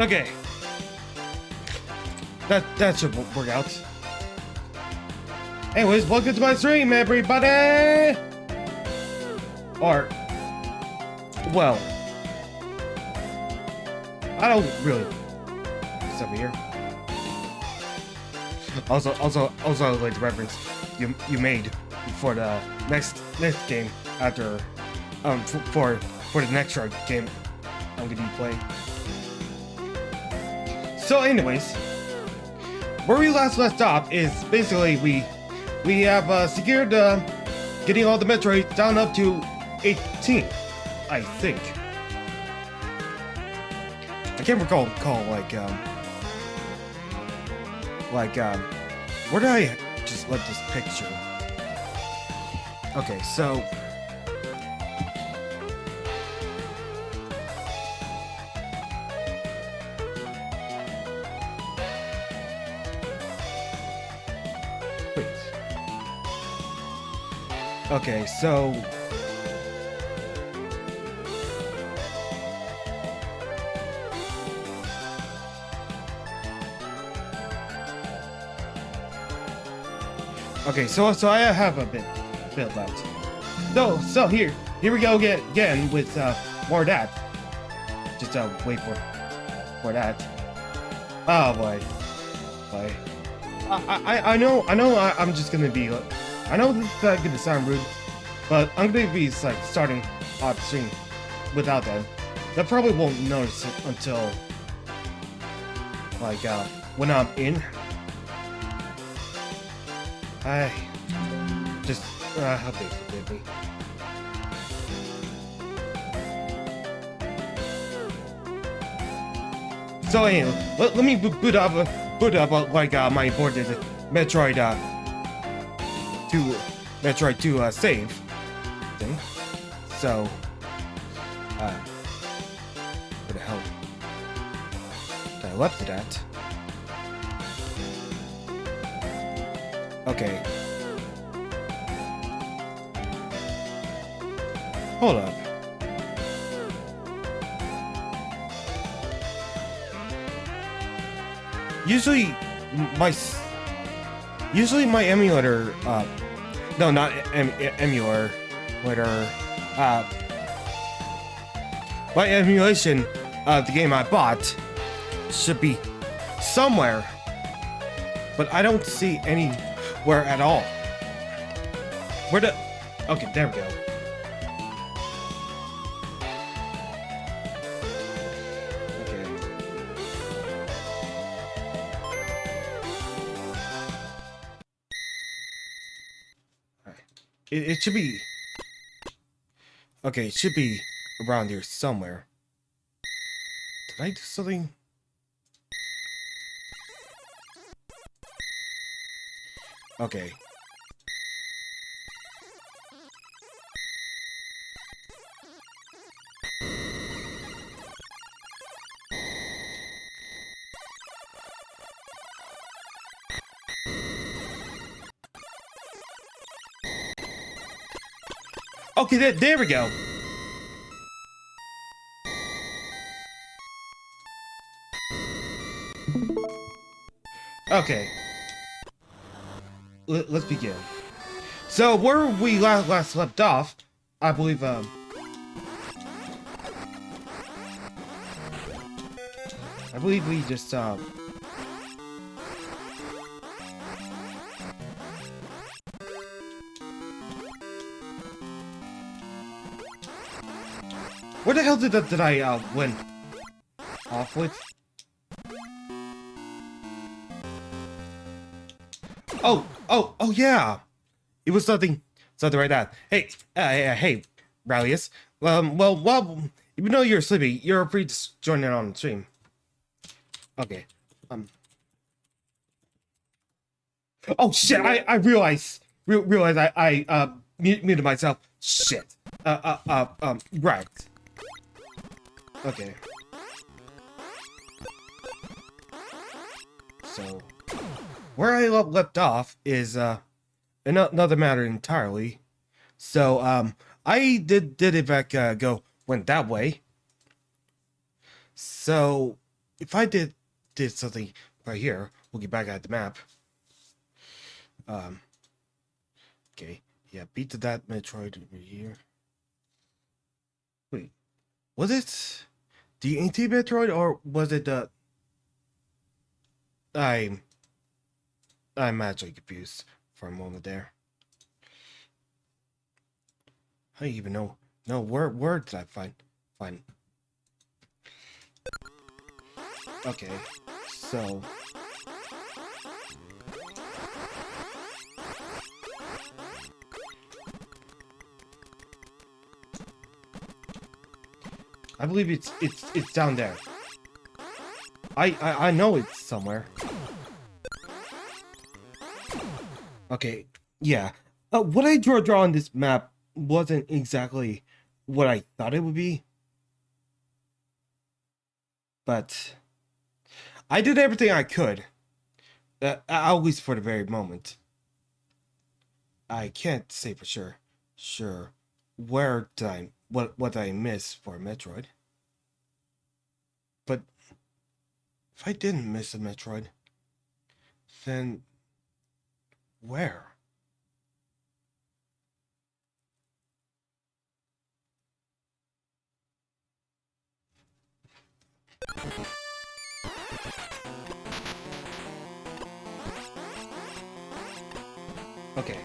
Okay. That should work out. Anyways, welcome to my stream, everybody! Or, well, I don't really. It's over here. Also, like the reference you made for the next game after, for the next game I'm gonna be playing. So, anyways, where we last left off is basically we have secured getting all the Metroid down up to 18, I think. I can't recall where did I just let this picture? Okay, so wait. Okay, so I have a bit left. So here we go again with more of that. Just wait for that. Oh boy. I know I'm just gonna be. I know this is gonna sound rude, but I'm gonna be like starting off stream without that. They probably won't notice it until like when I'm in. I just hope they forgive me. So anyway, let me boot up like my imported Metroid 2 save thing. So where the hell did I left it at? Okay. Hold up. Usually my emulator, no, not emulator, my emulation of the game I bought should be somewhere, but I don't see anywhere at all. Okay, there we go. It should be. Okay, it should be around here somewhere. Did I do something? Okay. Okay, there we go. Okay. Let's begin. So, where we last left off, I believe, we just, where the hell did I win off with? Oh yeah, it was something like that. Hey, Rallius. Well, even though you're sleepy, you're free to join in on the stream. Okay. Oh shit! I realized I muted myself. Shit. Right. Okay. So, where I left off is another matter entirely. So, I did in fact went that way. So, if I did something right here, we'll get back at the map. Okay, yeah, beat to that Metroid over here. Wait, was it the anti-Metroid or was it the? I'm actually confused for a moment there. I don't even know. No, where did I find? Okay, so. I believe it's down there. I know it's somewhere. Okay, yeah. What I draw on this map wasn't exactly what I thought it would be. But I did everything I could. At least for the very moment. I can't say for sure where did I what did I miss for Metroid. But if I didn't miss a Metroid, then where? Okay.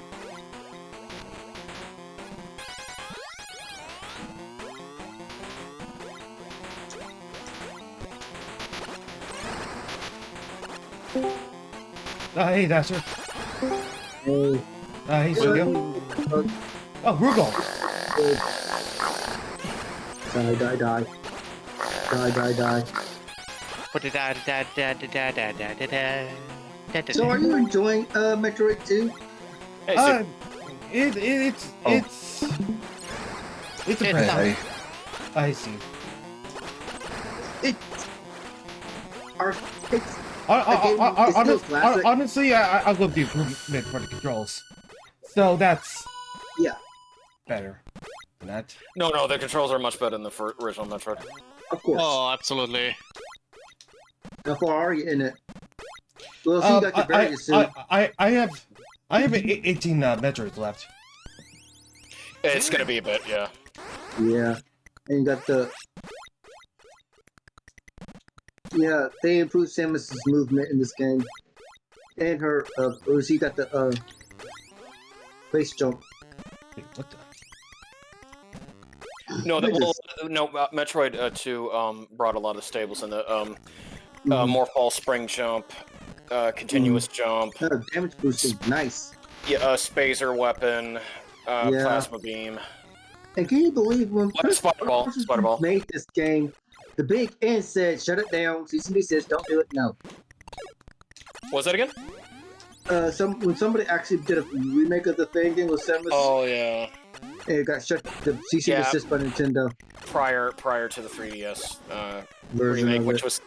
Hey, Dasher. Hey. Hey, Studio. Oh, Rugal. Die. So are you enjoying Metroid 2? It's a present. I see. Honestly, I love the improvement for the controls. So that's better than that. No, the controls are much better than the original Metroid. Of course. Oh, absolutely. How far are you in it? Well, so you got your berries soon. I have 18 Metroids left. It's gonna be a bit, yeah. Yeah, and you got the. Yeah, they improved Samus's movement in this game, and her. So you got the base jump. Wait, what the? No, Metroid 2 brought a lot of stables in the more fall spring jump, continuous jump. Damage boosting, nice. Yeah, spacer weapon, plasma beam. And can you believe when Spider Ball made this game, the big N said, "Shut it down." CCD says, "Don't do it." No. What was that again? When somebody actually did a remake of the thing with Samus. Oh yeah. It got shut. The CC assist by Nintendo. Prior to the 3DS version remake, of which was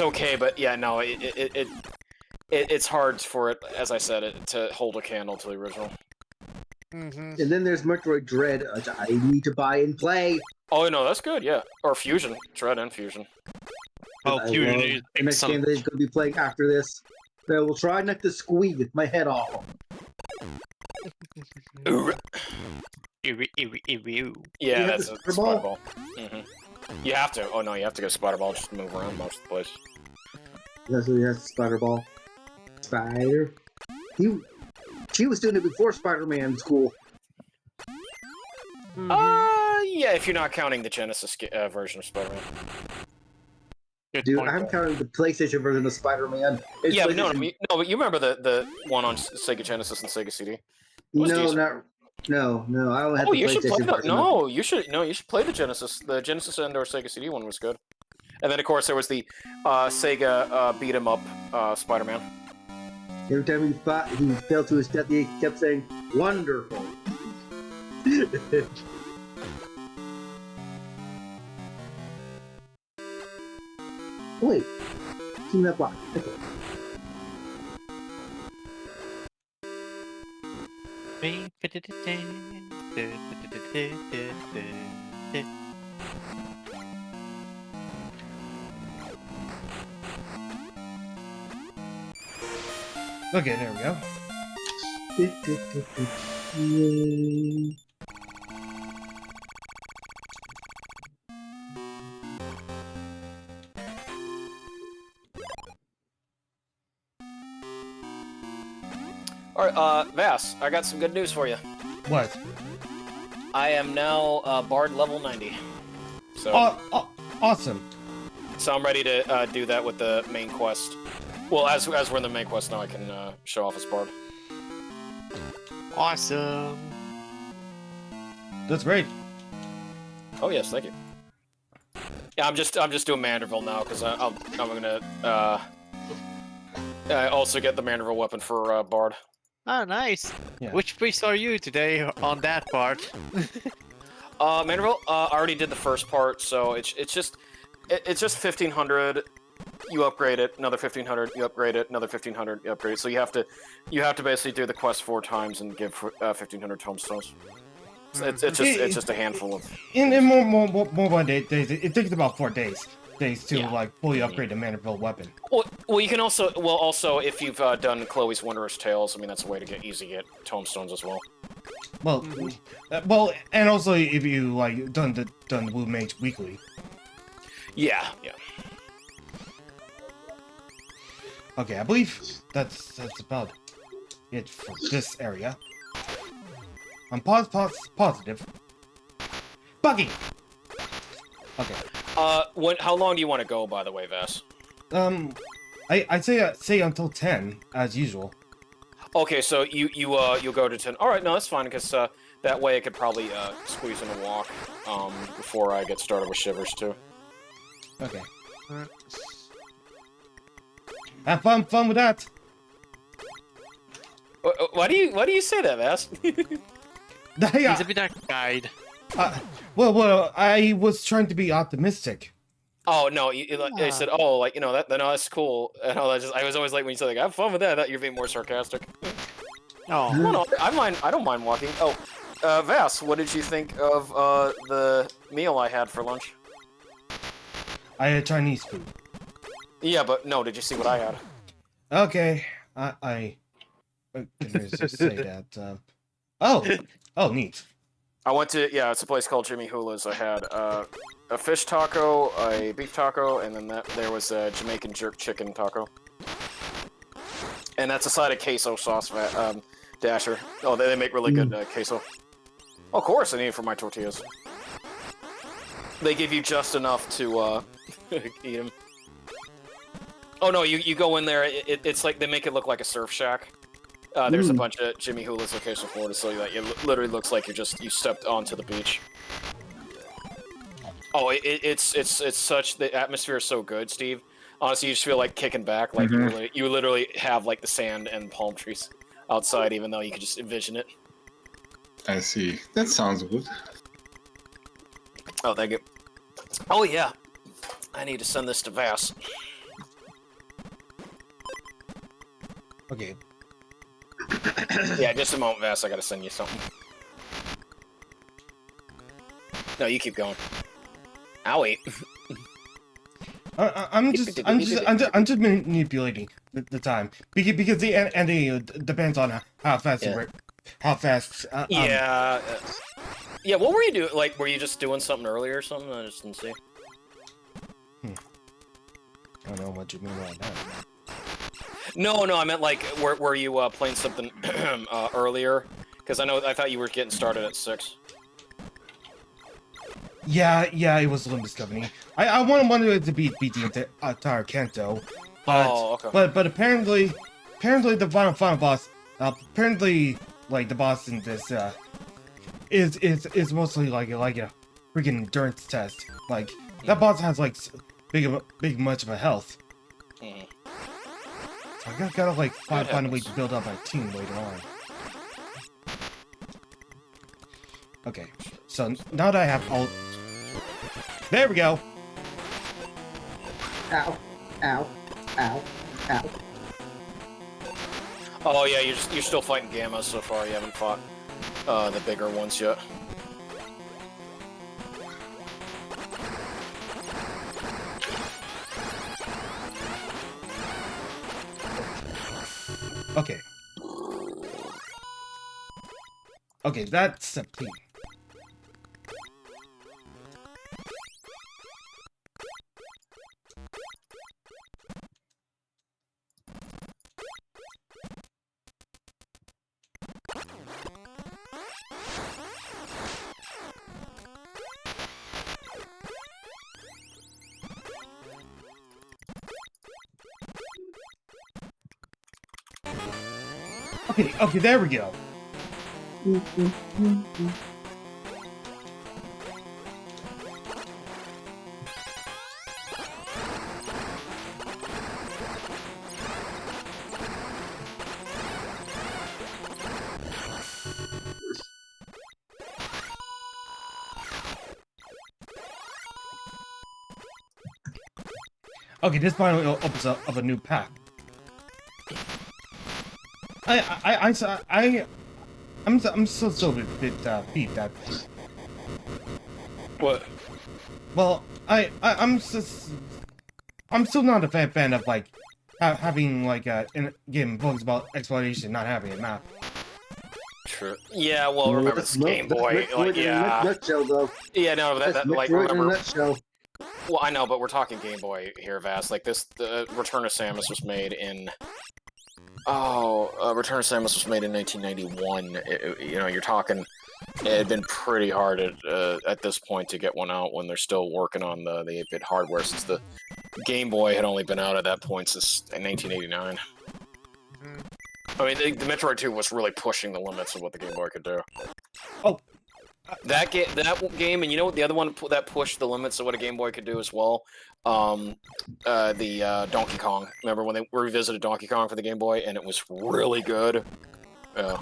okay, but yeah, no, it's hard for it, as I said, to hold a candle to the original. And then there's Metroid Dread, which I need to buy and play. Oh no, that's good, yeah. Or Fusion, Dread and Fusion. Oh, Fusion is the next game that he's going to be playing after this. I will try not to squeeze my head off. Yeah, that's a Spider Ball. You have to. Oh no, you have to go Spider Ball just to move around most of the place. That's what he has, Spider Ball. Spider. She was doing it before Spider-Man was cool. Yeah, if you're not counting the Genesis version of Spider-Man. Dude, I'm counting the PlayStation version of Spider-Man. Yeah, but but you remember the one on Sega Genesis and Sega CD? No, I don't have the PlayStation version. You should play the Genesis and or Sega CD one was good. And then of course there was the Sega beat 'em up Spider-Man. Every time he fell to his death, he kept saying, "Wonderful." Wait, team that block. Okay. Okay, there we go. Yay. All right, Vass, I got some good news for you. What? I am now Bard level 90. So, Awesome. so I'm ready to do that with the main quest. Well, as we're in the main quest now, I can show off as Bard. Awesome. That's great. Oh yes, thank you. Yeah, I'm just doing Manderville now because I'm gonna also get the Manderville weapon for Bard. Oh, nice. Yeah. Which priest are you today on that part? Manderville, I already did the first part, so it's just 1500. You upgrade it, another 1500. You upgrade it, another 1500. You upgrade it. So you have to basically do the quest 4 times and give 1500 tomestones. It's just a handful of. In more 1 days. It takes about 4 days to Yeah. like fully upgrade the Manderville weapon. Well, you can also if you've done Chloe's Wondrous Tales, I mean that's a way to get tomestones as well. Well, well, and also if you like done the Blue Mage weekly. Yeah. Okay, I believe that's about it for this area. I'm positive. Buggy. Okay. How long do you want to go, by the way, Vass? I'd say until 10 as usual. Okay, so you'll go to 10. All right, no, that's fine because that way I could probably squeeze in a walk before I get started with Shivers too. Okay. Have fun with that. Why do you say that, Vass? He's a bit of a guide. Well, I was trying to be optimistic. Oh no, I said, oh, like no, that's cool. And I was always like when you said like have fun with that. I thought you were being more sarcastic. Oh, No, I don't mind walking. Oh, Vass, what did you think of the meal I had for lunch? I had Chinese food. Yeah, but no, did you see what I had? Okay, I can just say that. Oh, neat. I went to it's a place called Jimmy Hula's. I had a fish taco, a beef taco, and then there was a Jamaican jerk chicken taco. And that's a side of queso sauce, Dasher. Oh, they make really good queso. Of course, I need it for my tortillas. They give you just enough to eat them. Oh no, you go in there. It's like they make it look like a surf shack. There's a bunch of Jimmy Hula's locations in Florida, so that it literally looks like you stepped onto the beach. Oh, it's such the atmosphere is so good, Steve. Honestly, you just feel like kicking back, like you literally have like the sand and palm trees outside, even though you can just envision it. I see. That sounds good. Oh, thank you. Oh yeah, I need to send this to Vass. Okay. Yeah, just a moment, Vass. I gotta send you something. No, you keep going. I'll wait. I'm just manipulating the time because the ending depends on how fast Yeah. Yeah. What were you doing? Like, were you just doing something earlier or something? I just didn't see. I don't know what you mean by that. No, I meant like, were you playing something earlier? Because I thought you were getting started at 6. Yeah, it was Olympus Company. I wanted to beat the entire Kanto, but apparently the final boss, apparently like the boss in this is mostly like a freaking endurance test. Like that boss has like big much of a health. So I gotta like find a way to build up my team later on. Okay, so now that I have all. There we go. Ow, ow, ow, ow. Oh yeah, you're still fighting Gamma so far. You haven't fought the bigger ones yet. Okay. Okay, that's 17. Okay, okay, there we go. Okay, this finally opens up a new pack. I'm still a bit peeved that. What? Well, I'm still not a fan of like having like in game books about exploration not having a map. True. Yeah, well, remember this Game Boy, like, In a nutshell, though. Yeah, no, That's that like, Metroid in a remember... nutshell. Well, I know, but we're talking Game Boy here, Vass. Like, the Return of Samus was made in... Return of Samus was made in 1991. You know, you're talking... It had been pretty hard at this point to get one out when they're still working on the 8-bit hardware, since the Game Boy had only been out at that point since 1989. I mean, the Metroid 2 was really pushing the limits of what the Game Boy could do. Oh. That game, and you know what the other one that pushed the limits of what a Game Boy could do as well? The Donkey Kong. Remember when they revisited Donkey Kong for the Game Boy, and it was really good? Yeah.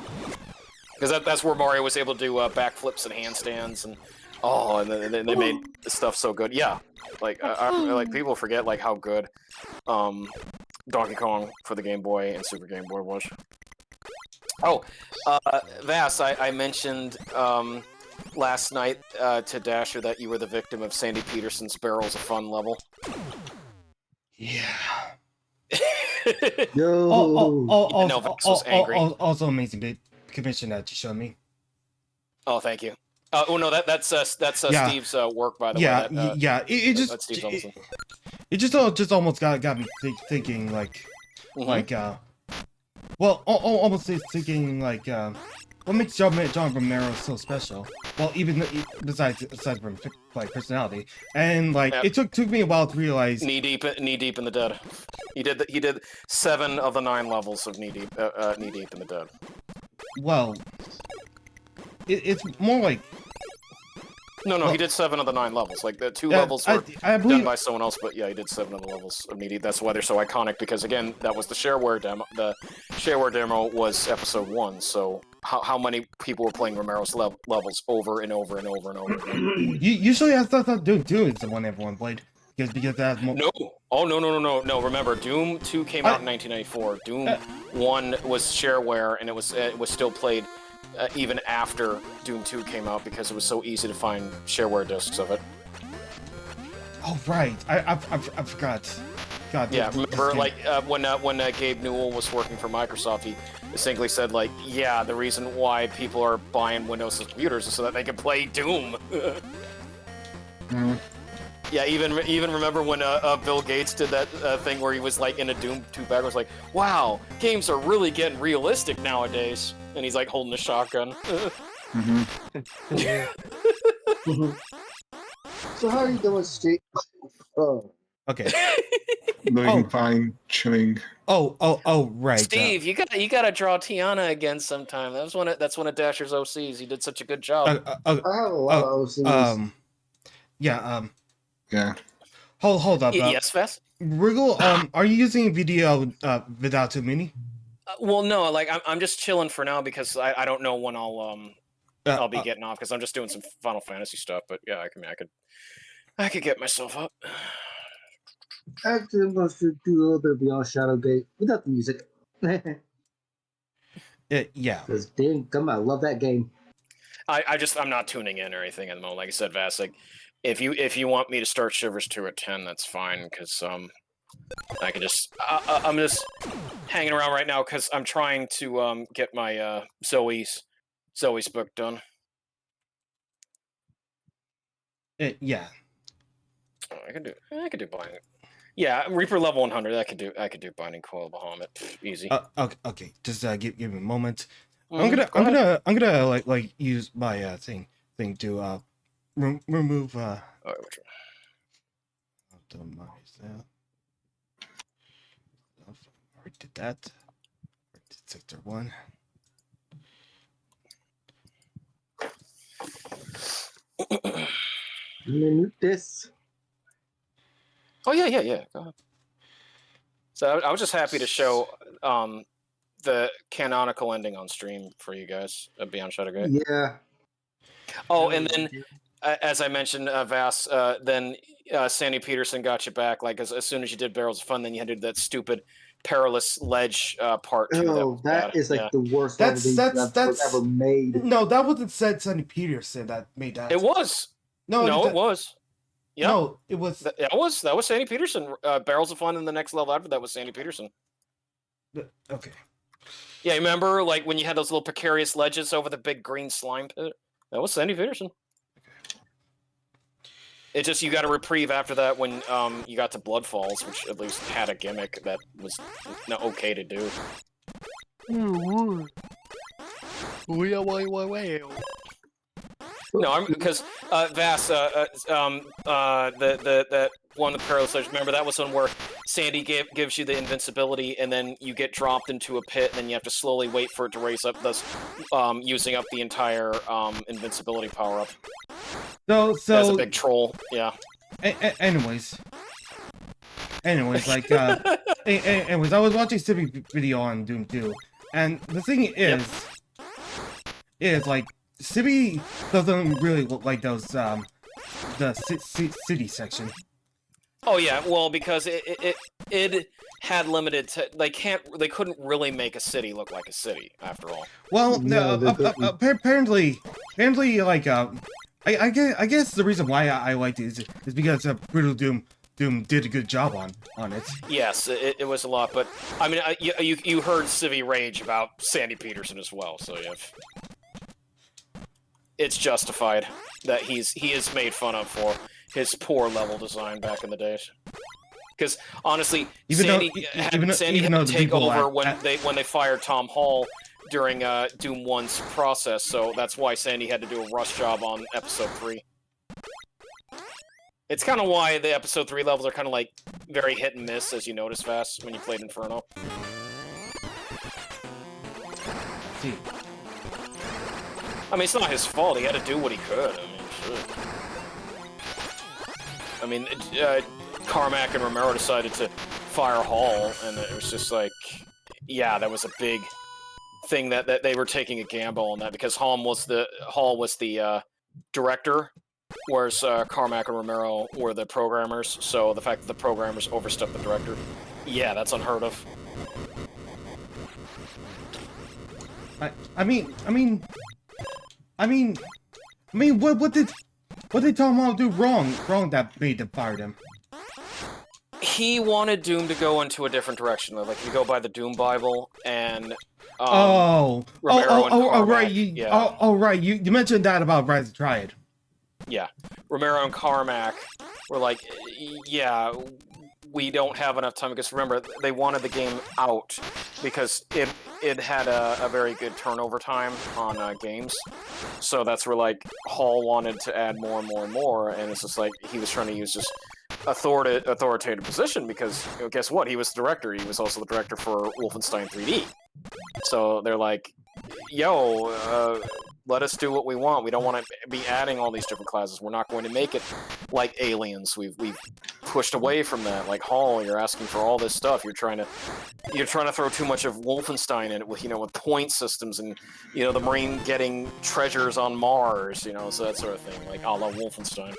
Because that's where Mario was able to do backflips and handstands, and and they made the stuff so good. Yeah, like like people forget like how good Donkey Kong for the Game Boy and Super Game Boy was. Oh, Vass, I mentioned last night to Dasher that you were the victim of Sandy Peterson's Barrels of Fun level. Yeah. Yo. No, Vass was angry. Also amazing bit commission that you showed me. Oh, thank you. Oh no, that's Yeah. Steve's work, by the way. Yeah. It just that's Steve's Olsen. it just almost got me thinking like almost thinking like what makes John Romero so special? Well, even aside from like personality, and like it took me a while to realize knee deep in the dead. He did 7 of the 9 levels of knee deep in the dead. Well, it's more like no, he did 7 of the 9 levels. Like the 2 levels were done by someone else, but yeah, he did 7 of the levels of knee deep. That's why they're so iconic, because again, that was the shareware demo. The shareware demo was episode 1, so how many people were playing Romero's levels over and over and over and over again? Usually I thought Doom 2 is the one everyone played because that's more. No. Oh no. Remember, Doom 2 came out in 1994. Doom 1 was shareware, and it was still played even after Doom 2 came out, because it was so easy to find shareware discs of it. Oh right, I forgot. God. Yeah, remember like when Gabe Newell was working for Microsoft, he distinctly said like, yeah, the reason why people are buying Windows computers is so that they can play Doom. Yeah, even remember when Bill Gates did that thing where he was like in a Doom 2 bag, was like, wow, games are really getting realistic nowadays, and he's like holding a shotgun. So how are you doing, Steve? Oh. Okay. Doing fine, chilling. Oh, right. Steve, you gotta draw Tiana again sometime. That's one of Dasher's OCs. He did such a good job. I have a lot of OCs. Yeah. Yeah. Hold up. Yes, Vass? Wriggle, are you using video without too many? Well, no, like I'm just chilling for now, because I don't know when I'll be getting off, because I'm just doing some Final Fantasy stuff. But yeah, I could get myself up. Actually, I'm going to do a little bit of Beyond Shadowgate without the music. Yeah. Because dang, come on, I love that game. I'm not tuning in or anything at the moment. Like I said, Vass, like if you want me to start Shivers 2 at 10, that's fine, because I can just I'm just hanging around right now because I'm trying to get my Zoe's book done. Yeah. Oh, I can do binding. Yeah, Reaper level 100. I could do binding coil Bahamut. Easy. Okay. Just give me a moment. Mhm, I'm gonna like use my thing to remove Alright, which one? optimize that. Already did that. Already did sector 1. I'm gonna mute this. Oh yeah. Go ahead. So I was just happy to show the canonical ending on stream for you guys of Beyond Shadowgate. Yeah. Oh, and then as I mentioned, Vass, then Sandy Peterson got you back. Like as soon as you did Barrels of Fun, then you had to do that stupid perilous ledge part 2. Oh, that is like the worst That's ever made. No, that wasn't said. Sonny Peterson that made that. It was. No, It was. Yeah. No, it was. That was Sandy Peterson. Barrels of Fun in the next level after that was Sandy Peterson. Okay. Yeah, remember like when you had those little precarious ledges over the big green slime pit? That was Sandy Peterson. It just you got a reprieve after that when you got to Blood Falls, which at least had a gimmick that was okay to do. No, I'm because Vass, that one with Perilous Ledge. Remember that was one where Sandy gives you the invincibility, and then you get dropped into a pit, and then you have to slowly wait for it to raise up, thus using up the entire invincibility power up. So that's a big troll. Yeah. Anyways, like anyways, I was watching Civic video on Doom 2, and the thing is like Civi doesn't really look like those the city section. Oh yeah, well because it had limited they couldn't really make a city look like a city after all. Well, no, apparently like I guess the reason why I liked it is because Brutal Doom did a good job on it. Yes, it was a lot, but I mean you heard Civi rage about Sandy Peterson as well, so yeah. It's justified that he is made fun of for his poor level design back in the days. Because honestly, Sandy had to take over when they fired Tom Hall during Doom 1's process, so that's why Sandy had to do a rush job on Episode 3. It's kind of why the Episode 3 levels are kind of like very hit and miss, as you notice, Vass, when you played Inferno. See. I mean, it's not his fault. He had to do what he could. I mean, shit. I mean, Carmack and Romero decided to fire Hall, and it was just like, yeah, that was a big thing that they were taking a gamble on that because Hall was the director, whereas Carmack and Romero were the programmers. So the fact that the programmers overstepped the director, yeah, that's unheard of. I mean, what did Tom Hall do wrong that made them fire him? He wanted Doom to go into a different direction. Like, if you go by the Doom Bible and right. Carmack, You mentioned that about Rise of Triad. Yeah, Romero and Carmack were like, yeah, we don't have enough time because remember they wanted the game out because it had a very good turnover time on games, so that's where like Hall wanted to add more and more and more, and it's just like he was trying to use this authoritative position because guess what? He was the director. He was also the director for Wolfenstein 3D. So they're like, yo, let us do what we want. We don't want to be adding all these different classes. We're not going to make it like Aliens. We've pushed away from that. Like Hall, you're asking for all this stuff. You're trying to throw too much of Wolfenstein in it with with point systems and the Marine getting treasures on Mars. So that sort of thing, like a la Wolfenstein.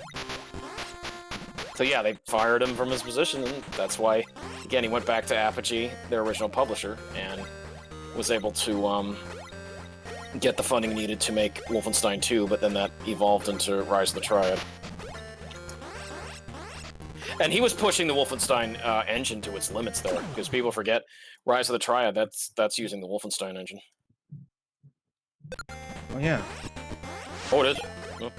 So yeah, they fired him from his position, and that's why, again, he went back to Apogee, their original publisher, and was able to get the funding needed to make Wolfenstein 2, but then that evolved into Rise of the Triad. And he was pushing the Wolfenstein engine to its limits there, because people forget Rise of the Triad. That's using the Wolfenstein engine. Oh yeah. Oh, it is. Oh.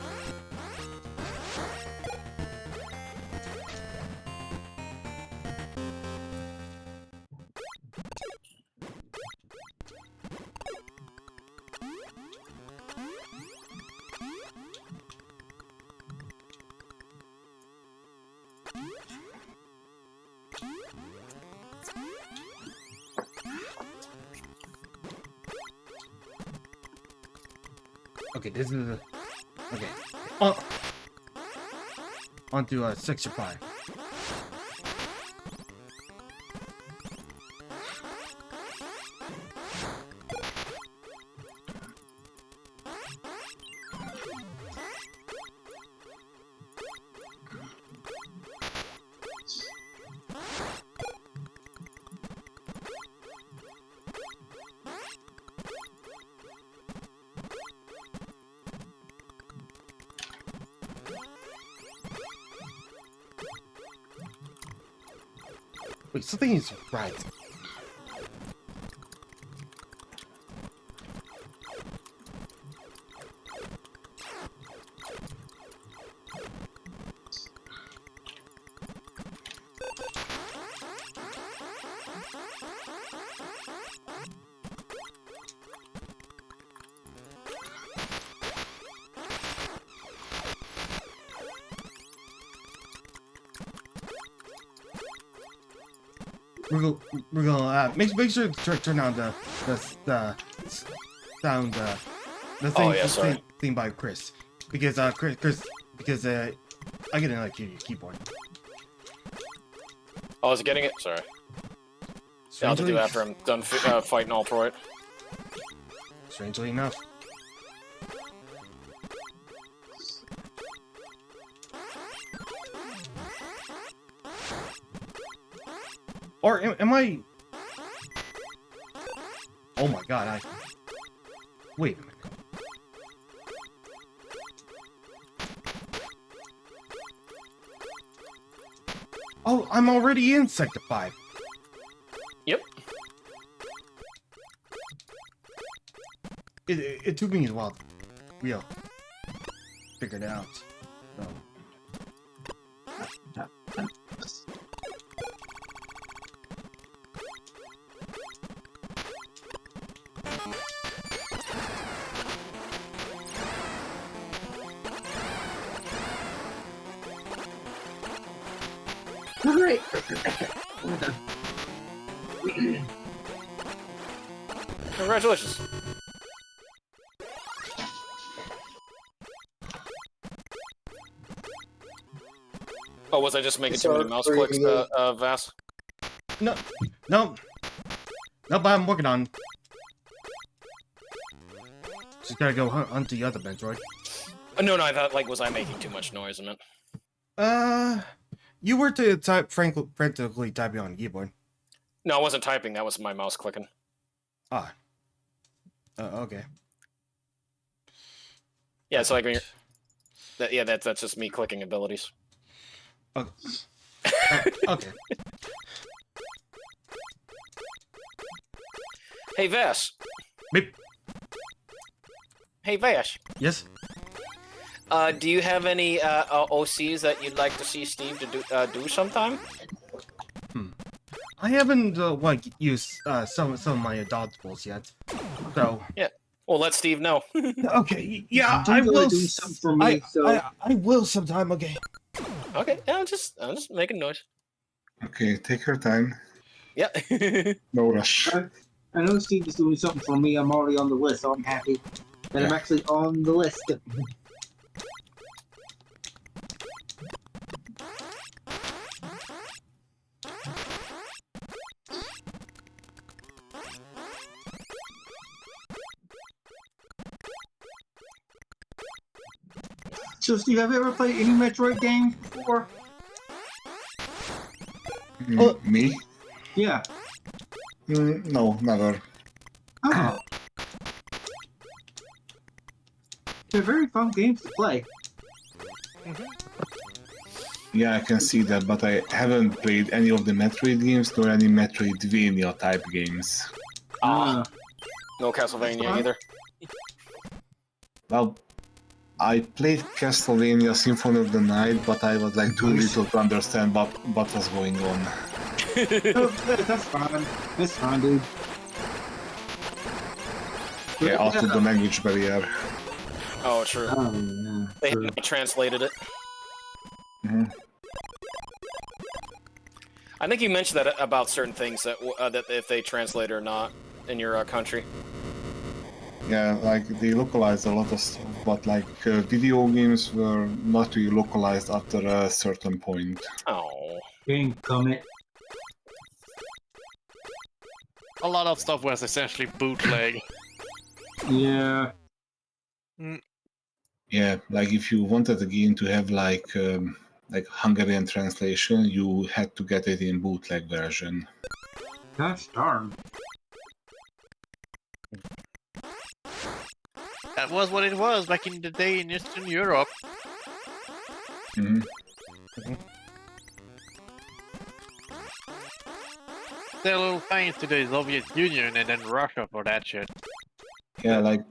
Okay, this is okay. On to Sector 5. Wait, something is right. We're gonna make sure to turn on the sound the thing, Oh, yeah, sorry. thing by Chris because because I get another keyboard. Oh, is it getting it? Sorry. Yeah, I'll have to do after I'm done fighting Altroid. Strangely enough. Or am I? Oh my god! Wait a minute. Oh, I'm already in Sector 5. Yep. It took me a while to figure it out. So. Alright. Congratulations. Oh, was I just making too many mouse clicks, Vass? No, but I'm working on. Just gotta go hunt the other Metroid. No, I thought, like, was I making too much noise? I meant. You were to type frantically typing on the keyboard. No, I wasn't typing. That was my mouse clicking. Ah. Okay. Yeah, it's like when you're. That's just me clicking abilities. Okay. Okay. Hey, Vass. Beep. Hey, Vash. Yes. Do you have any OCs that you'd like to see Steve to do sometime? I haven't used some of my adoptables yet, so. Yeah. Well, let Steve know. Okay. Yeah, I I will. do something for me, I will sometime. Okay. Okay. Yeah, I'm just making noise. Okay, take your time. Yeah. No rush. I know Steve is doing something for me. I'm already on the list, so I'm happy that I'm actually on the list. So, Steve, have you ever played any Metroid games before? Me? Yeah. No, never. Oh. They're very fun games to play. Yeah, I can see that, but I haven't played any of the Metroid games nor any Metroidvania type games. No Castlevania either. Well, I played Castlevania Symphony of the Night, but I was like too little to understand what was going on. That's fine. That's fine, dude. Yeah, after the language barrier. Oh, true. Oh, yeah. They True. haven't translated it. Mhm. I think you mentioned that about certain things that that if they translate or not in your country. Yeah, like they localized a lot of stuff, but like video games were not really localized after a certain point. Oh. King Comet. A lot of stuff was essentially bootleg. Yeah. Yeah, like if you wanted the game to have like Hungarian translation, you had to get it in bootleg version. Gosh darn. That was what it was back in the day in Eastern Europe. Mhm. They're a little thanks to the Soviet Union and then Russia for that shit. Yeah, like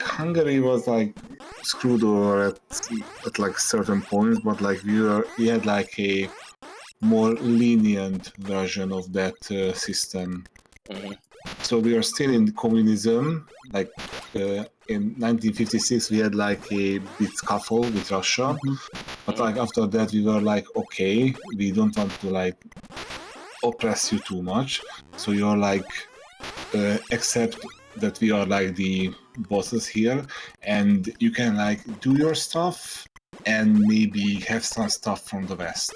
Hungary was like screwed over at like certain points, but like we had like a more lenient version of that system. Mhm. So we are still in communism. Like in 1956, we had like a bit scuffle with Russia, but like after that, we were like, okay, we don't want to like oppress you too much. So you're like accept that we are like the bosses here, and you can like do your stuff and maybe have some stuff from the West.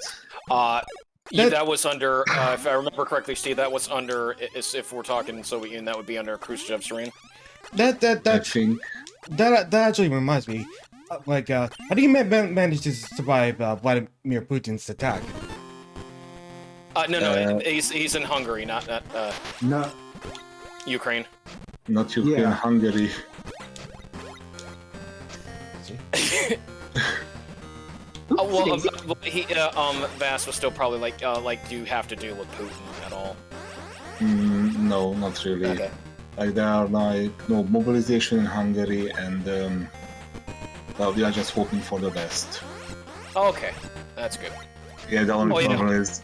Yeah, that was under, if I remember correctly, Steve, that was under, if we're talking Soviet Union, that would be under Khrushchev's reign. I think That actually reminds me, how do you manage to survive Vladimir Putin's attack? No, he's in Hungary, not No. Ukraine. not Ukraine, Yeah. Hungary. Vass was still probably like, do you have to deal with Putin at all? No, not really. Okay. Like there are like no mobilization in Hungary, and well, we are just hoping for the best. Okay, that's good. Yeah, the only Oh, yeah. problem is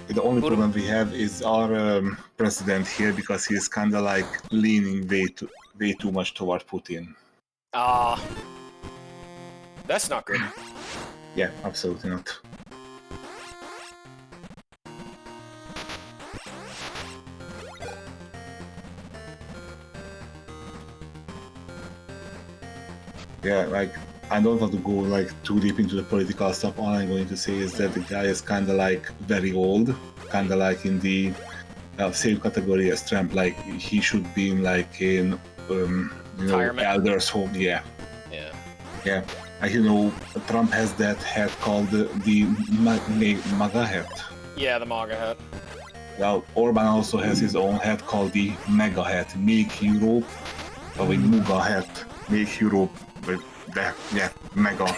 the only problem we have is our president here, because he's kind of like leaning way too much toward Putin. That's not good. Yeah, absolutely not. Yeah, like I don't want to go like too deep into the political stuff. All I'm going to say is that the guy is kind of like very old, kind of like in the same category as Trump. Like he should be in like in Retirement. elders' home. Yeah, Yeah. yeah. Like, Trump has that hat called the MAGA hat. Yeah, the MAGA hat. Well, Orban also has his own hat called the MAGA hat, Make Europe, or a MUGA hat, Make Europe, with that, yeah, MAGA,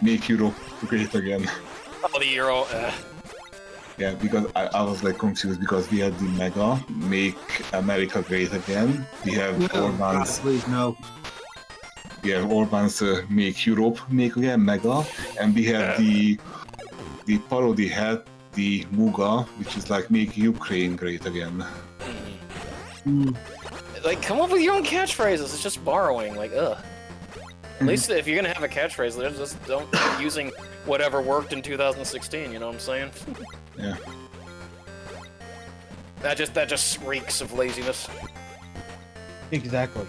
Make Europe great again. Oh, the Euro. Yeah, because I was like confused because we had the MAGA, Make America Great Again. We have Orban's, Please no. Make Europe Make Again, MAGA, and we have the parody hat, the MUGA, which is like Make Ukraine Great Again. Like, come up with your own catchphrases. It's just borrowing. Like, ugh. At least if you're gonna have a catchphrase, just don't keep using whatever worked in 2016. You know what I'm saying? Yeah. That just reeks of laziness. Exactly.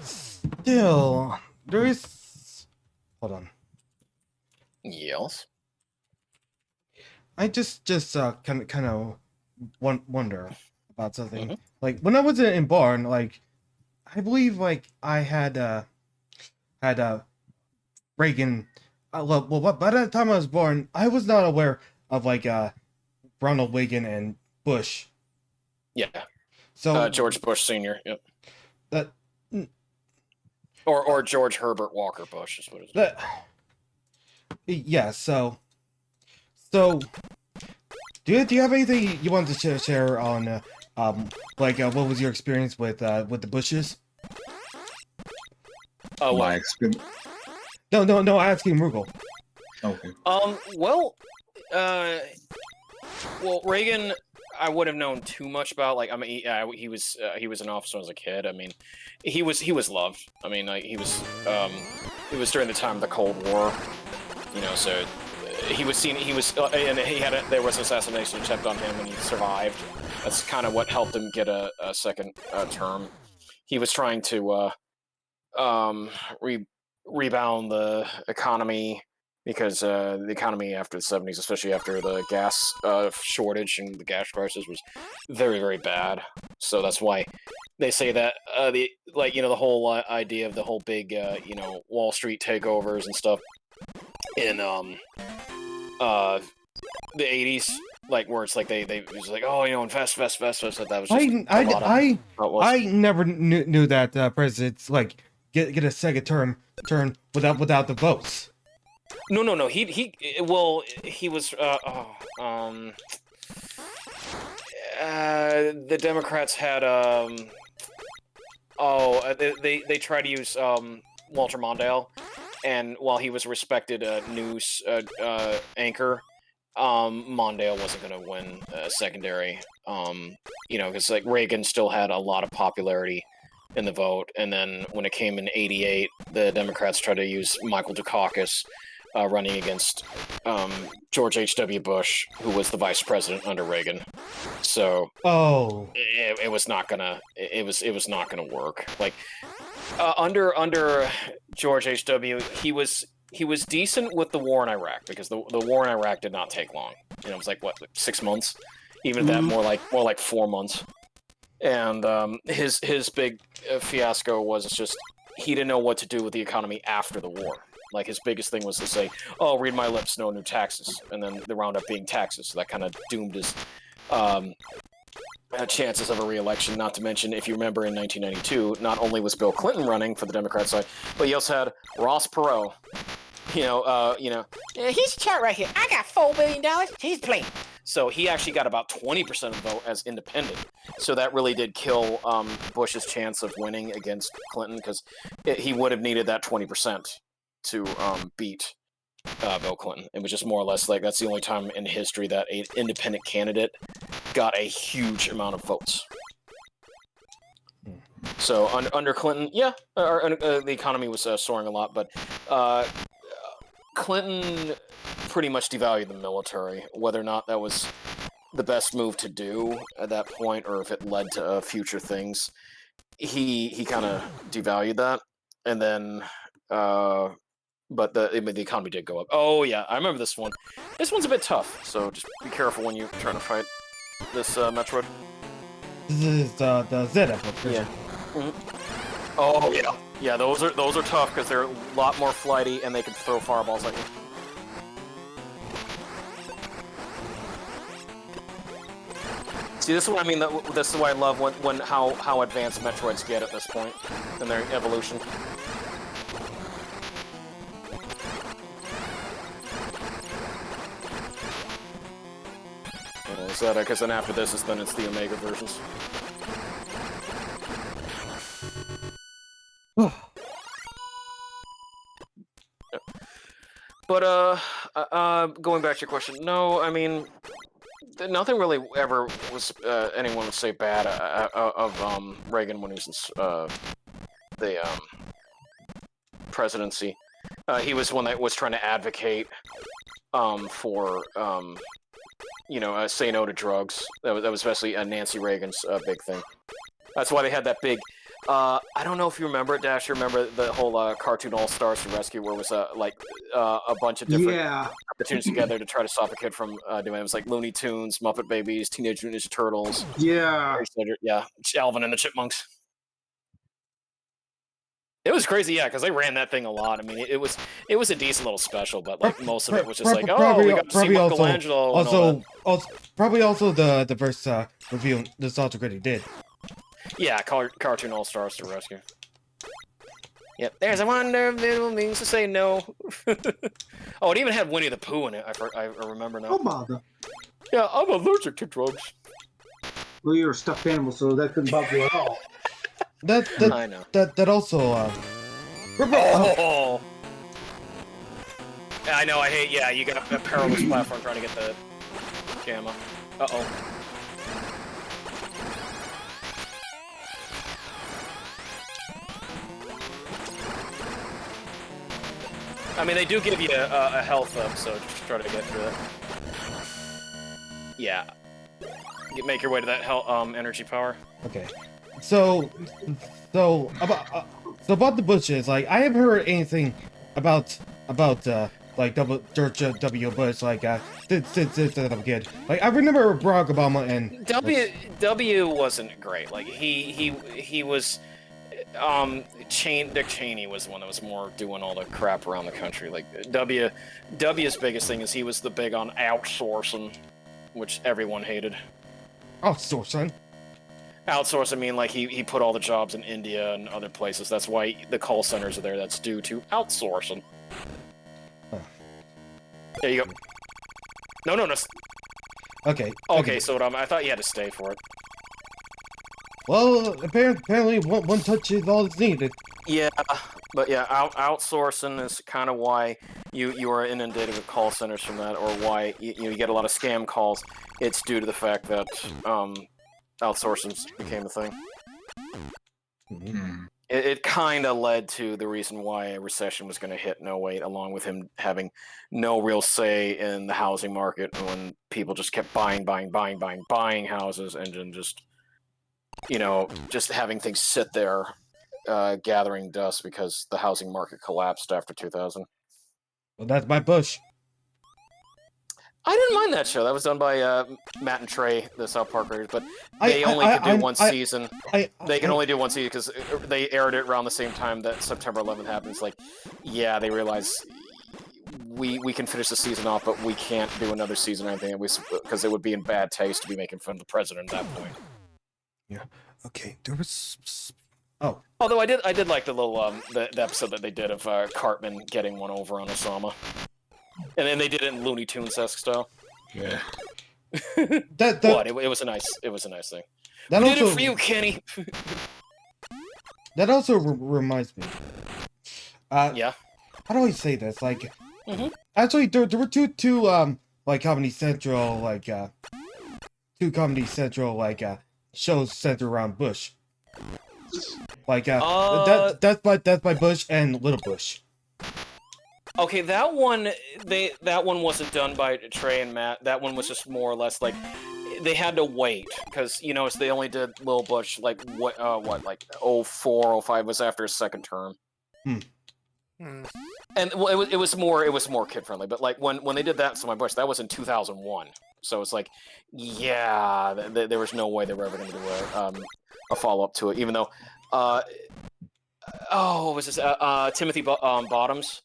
Still, there is. Hold on. Yes. I just kind of wonder about something. Like when I was in Barn, like I believe like I had Reagan. Well, by the time I was born, I was not aware of like Ronald Reagan and Bush. Yeah. So George Bush Sr. Yep. that Or George Herbert Walker Bush is what it is. that yeah. So do you have anything you want to share on what was your experience with the Bushes? Oh, My well, experience. No, asking Rugal. Okay. well, Reagan, I would have known too much about. Like, I mean, he was an officer as a kid. I mean, he was loved. I mean, like, it was during the time of the Cold War, you know. So he was seen. He was, and there was an assassination attempt on him, and he survived. That's kind of what helped him get a second term. He was trying to rebound the economy. Because the economy after the 70s, especially after the gas shortage and the gas crisis, was very, very bad. So that's why they say that the whole idea of the whole big Wall Street takeovers and stuff in the 80s, like where it's like they it was like, oh, invest. That was just I never knew that presidents like get a second term without the votes. No. He was the Democrats had they tried to use Walter Mondale, and while he was a respected news anchor, Mondale wasn't going to win secondary. Because like Reagan still had a lot of popularity in the vote, and then when it came in '88, the Democrats tried to use Michael Dukakis. Running against George H.W. Bush, who was the vice president under Reagan. So it was not gonna work. Like under George H.W. he was decent with the war in Iraq, because the war in Iraq did not take long. It was like 6 months, even that more like 4 months. And his big fiasco was just he didn't know what to do with the economy after the war. Like, his biggest thing was to say, oh, read my lips, no new taxes. And then there wound up being taxes. So that kind of doomed his chances of a re-election. Not to mention, if you remember in 1992, not only was Bill Clinton running for the Democrat side, but you also had Ross Perot. He's a chart right here. I got $4 billion. He's playing. So he actually got about 20% of the vote as independent. So that really did kill Bush's chance of winning against Clinton, because he would have needed that 20%. To beat Bill Clinton. It was just more or less like that's the only time in history that an independent candidate got a huge amount of votes. So under Clinton, the economy was soaring a lot, but Clinton pretty much devalued the military. Whether or not that was the best move to do at that point, or if it led to future things, he kind of devalued that, and then. But the economy did go up. Oh yeah, I remember this one. This one's a bit tough, so just be careful when you're trying to fight this Metroid. This is the Z episode. Yeah. Mm-hmm. Oh yeah. Yeah, those are tough because they're a lot more flighty and they can throw fireballs at you. See, this is what I mean. This is why I love how advanced Metroids get at this point in their evolution. Because then after this it's the Omega versions. But going back to your question, no, I mean, nothing really ever was anyone would say bad of Reagan when he was in the presidency. He was one that was trying to advocate for say no to drugs. That was especially Nancy Reagan's big thing. That's why they had that big. I don't know if you remember it, Dash. You remember the whole cartoon All Stars to Rescue, where it was a bunch of different cartoons together to try to stop a kid from doing it. It was like Looney Tunes, Muppet Babies, Teenage Mutant Ninja Turtles. Yeah. Alvin and the Chipmunks. It was crazy, yeah, because they ran that thing a lot. I mean, it was a decent little special, but like most of it was just like, oh, we got to see Michelangelo. Probably also the first review Nostalgia Critic did. Yeah, cartoon all stars to rescue. Yep, there's a wonder of little means to say no. Oh, it even had Winnie the Pooh in it. I remember now. Oh bother. Yeah, I'm allergic to drugs. Well, you're a stuffed animal, so that couldn't bother you at all. I know. That also. Oh. I know. I hate. Yeah, you got a perilous platform trying to get the gamma. Uh-oh. I mean, they do give you a health up, so just try to get through it. Yeah. Make your way to that energy power. Okay. So about the bushes, like I haven't heard anything about like George W. Bush like since I'm a kid. Like I remember Barack Obama and W wasn't great. Like he was Dick Cheney was the one that was more doing all the crap around the country. Like W's biggest thing is he was the big on outsourcing, which everyone hated. Outsourcing. Outsource, I mean, like, he put all the jobs in India and other places. That's why the call centers are there. That's due to outsourcing. Huh. There you go. No. Okay. Okay, so I thought you had to stay for it. Well, apparently one touch is all that's needed. Yeah, but yeah, outsourcing is kind of why you are inundated with call centers from that, or why you get a lot of scam calls. It's due to the fact that outsourcing became a thing. Mm-hmm. It kind of led to the reason why a recession was going to hit No Wait, along with him having no real say in the housing market when people just kept buying houses and then just, just having things sit there gathering dust because the housing market collapsed after 2000. Well, that's my Bush. I didn't mind that show. That was done by Matt and Trey, the South Park writers, but they only could do one season. They can only do one season because they aired it around the same time that September 11th happened. It's like, yeah, they realize we can finish the season off, but we can't do another season or anything because it would be in bad taste to be making fun of the president at that point. Yeah. Okay. There was. Oh. Although I did like the little the episode that they did of Cartman getting one over on Osama. And then they did it in Looney Tunes-esque style. Yeah. What? It was a nice thing. That we also, did it for you, Kenny. That also reminds me. Yeah. How do I say this? Like, actually, there were two like Comedy Central shows centered around Bush. Like that's by Bush and Little Bush. Okay, that one wasn't done by Trey and Matt. That one was just more or less like they had to wait because they only did Lil Bush like what 04, 05 was after his second term. And well, it was more kid friendly. But like when they did that, so my Bush, that was in 2001. So it's like, yeah, there was no way they were ever going to do a follow up to it. Even though, what was this? Timothy Bottoms.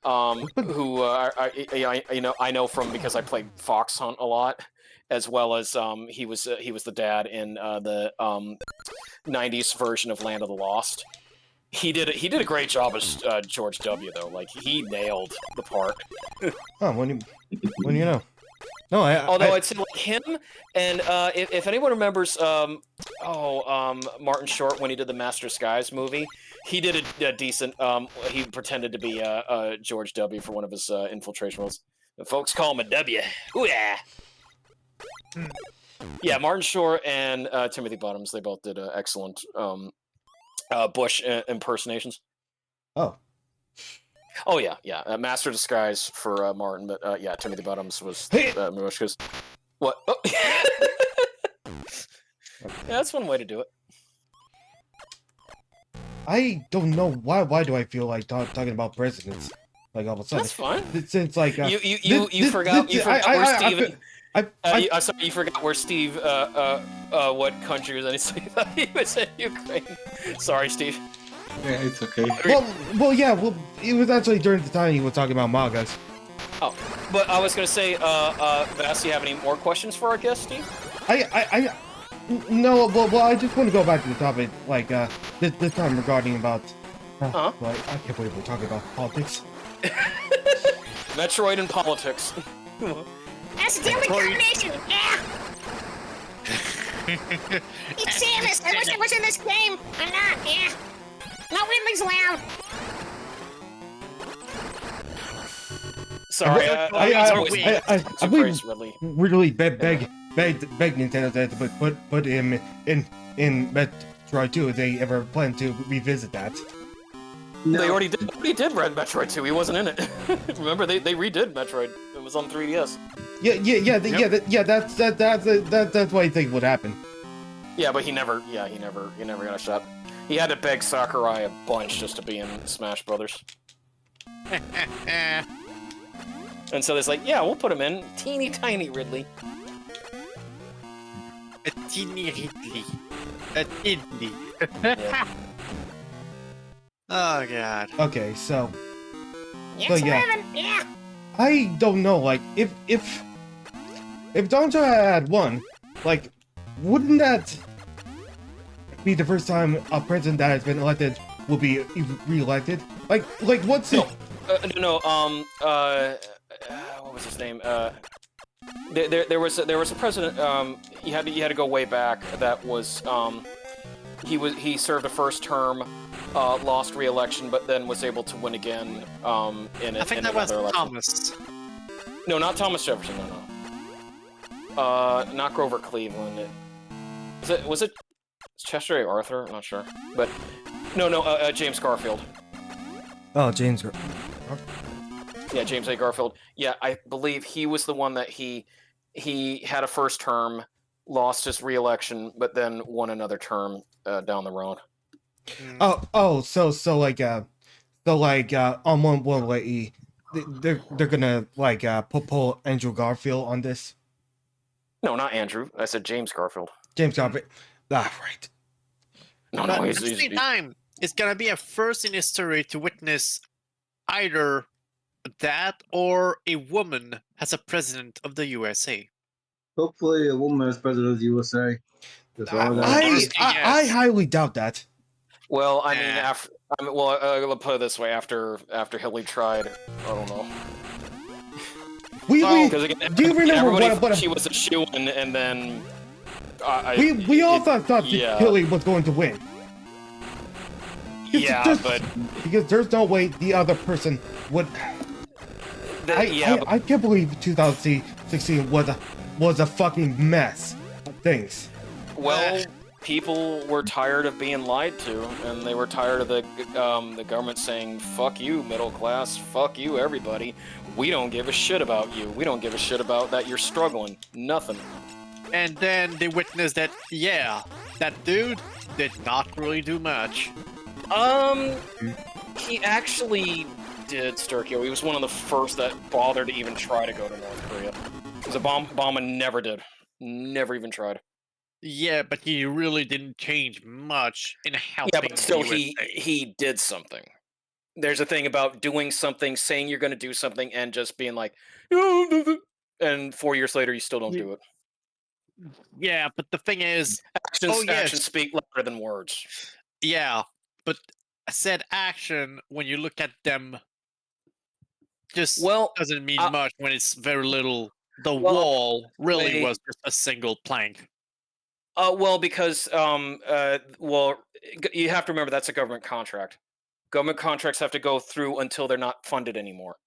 Who I know from because I played Fox Hunt a lot, as well as he was the dad in the 90s version of Land of the Lost. He did a great job as George W. though. Like he nailed the part. Oh, when you know. No, I'd say like him and if anyone remembers Martin Short when he did the Master Skies movie, he did a decent he pretended to be George W. for one of his infiltration roles. The folks call him a W. Ooh yeah. Yeah, Martin Short and Timothy Bottoms, they both did excellent Bush impersonations. Oh yeah. Master Disguise for Martin, but yeah, Timothy Bottoms was Bush because what? Oh. Yeah, that's one way to do it. I don't know why do I feel like talking about presidents like all of a sudden. That's fine. Since like you forgot where Steven. I'm sorry, you forgot where Steve. What country was in? He was in Ukraine. Sorry, Steve. Yeah, it's okay. Well, it was actually during the time he was talking about mangas. Oh, but I was gonna say, Vass, do you have any more questions for our guest, Steve? No, well, I just want to go back to the topic, like, this time regarding about... Like, I can't believe we're talking about politics. Metroid and politics. That's the only combination. Yeah. It's Samus. I wish I was in this game. I'm not. Yeah. No, Ridley's allowed. Sorry, I really beg Nintendo to put him in Metroid 2 if they ever plan to revisit that. No. They already did. He did Red Metroid 2. He wasn't in it. Remember, they redid Metroid. It was on 3DS. That's what I think would happen. Yeah, but he never got a shot. He had to beg Sakurai a bunch just to be in Smash Brothers. And so it's like, yeah, we'll put him in. Teeny tiny Ridley. A teeny Ridley. A teeny. Yeah. Oh god. Okay, so Yes, yeah. 11. Yeah. I don't know, like, if Donald Trump had won, like, wouldn't that be the first time a president that has been elected will be re-elected? Like, what's it? What was his name? There was a president. You had to go way back. That was he served a first term, lost re-election, but then was able to win again. I think that was Thomas. No, not Thomas Jefferson. No. Not Grover Cleveland. Was it Chester A. Arthur? I'm not sure, but no. James Garfield. Oh, James. Yeah, James A. Garfield. Yeah, I believe he was the one that he had a first term, lost his re-election, but then won another term down the road. So on one way, they're gonna pull Andrew Garfield on this. No, not Andrew. I said James Garfield. James Garfield. Right. No, But he's at the same time, it's gonna be a first in history to witness either that or a woman as a president of the USA. Hopefully, a woman is president of the USA. That's all that. I highly doubt that. Well, I mean, I'll put it this way: after Hillary tried, I don't know. Do you remember what she was a shoo-in, and then we all thought Hillary was going to win. Because there's no way the other person would. I can't believe 2016 was a fucking mess of things. Well, people were tired of being lied to, and they were tired of the government saying, "Fuck you, middle class. Fuck you, everybody. We don't give a shit about you. We don't give a shit about that you're struggling. Nothing." And then they witnessed that, yeah, that dude did not really do much. He actually did, Sturkio. He was one of the first that bothered to even try to go to North Korea. Because Obama never did. Never even tried. Yeah, but he really didn't change much in helping. Yeah, but still, the he did something. There's a thing about doing something, saying you're going to do something, and just being like, and 4 years later, you still don't do it. Yeah, but the thing is, actions speak louder than words. Yeah, but said action, when you look at them, just doesn't mean much when it's very little. The wall really was just a single plank. Because you have to remember that's a government contract. Government contracts have to go through until they're not funded anymore.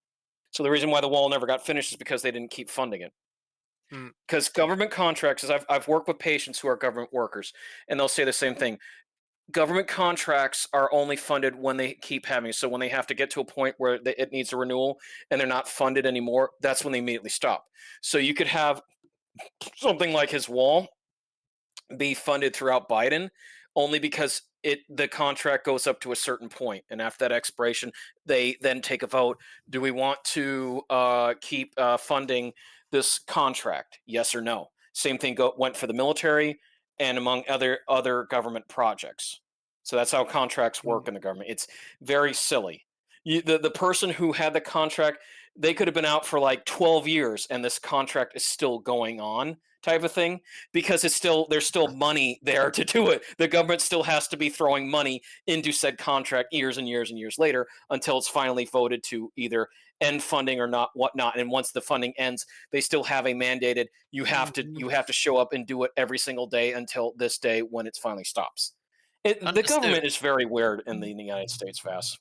So the reason why the wall never got finished is because they didn't keep funding it. Because government contracts, as I've worked with patients who are government workers, and they'll say the same thing. Government contracts are only funded when they keep having. So when they have to get to a point where it needs a renewal and they're not funded anymore, that's when they immediately stop. So you could have something like his wall be funded throughout Biden, only because the contract goes up to a certain point, and after that expiration, they then take a vote. Do we want to keep funding this contract? Yes or no? Same thing went for the military and among other government projects. So that's how contracts work in the government. It's very silly. The person who had the contract they could have been out for like 12 years and this contract is still going on, type of thing, because there's still money there to do it. The government still has to be throwing money into said contract years and years and years later until it's finally voted to either end funding or not, whatnot. And once the funding ends, they still have a mandated you have to show up and do it every single day until this day when it finally stops. The government is very weird in the United States, Vass.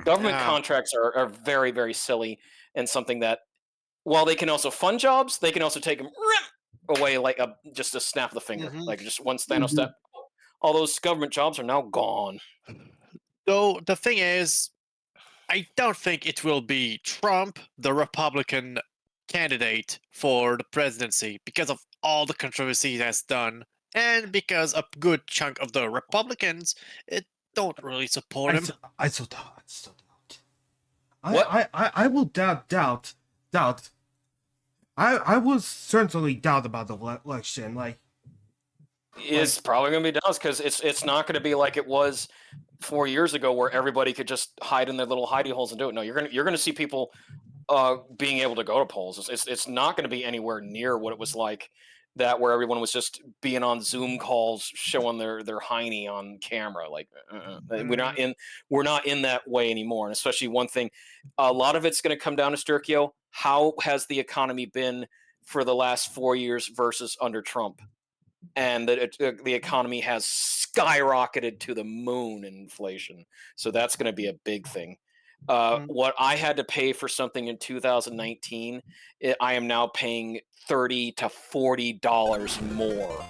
Government contracts are very, very silly, and something that, while they can also fund jobs, they can also take them away like just a snap of the finger, like just one Thanos step. All those government jobs are now gone. Though the thing is, I don't think it will be Trump, the Republican candidate for the presidency, because of all the controversy he has done, and because a good chunk of the Republicans don't really support him. I still doubt. What? I will doubt. I will certainly doubt about the election. It's probably going to be down because it's not going to be like it was 4 years ago where everybody could just hide in their little hidey holes and do it. No, you're going to see people being able to go to polls. It's not going to be anywhere near what it was like that, where everyone was just being on Zoom calls showing their hiney on camera. Like we're not in that way anymore. And especially one thing, a lot of it's going to come down to Sturkio. How has the economy been for the last 4 years versus under Trump? And the economy has skyrocketed to the moon in inflation. So that's going to be a big thing. What I had to pay for something in 2019, I am now paying $30 to $40 more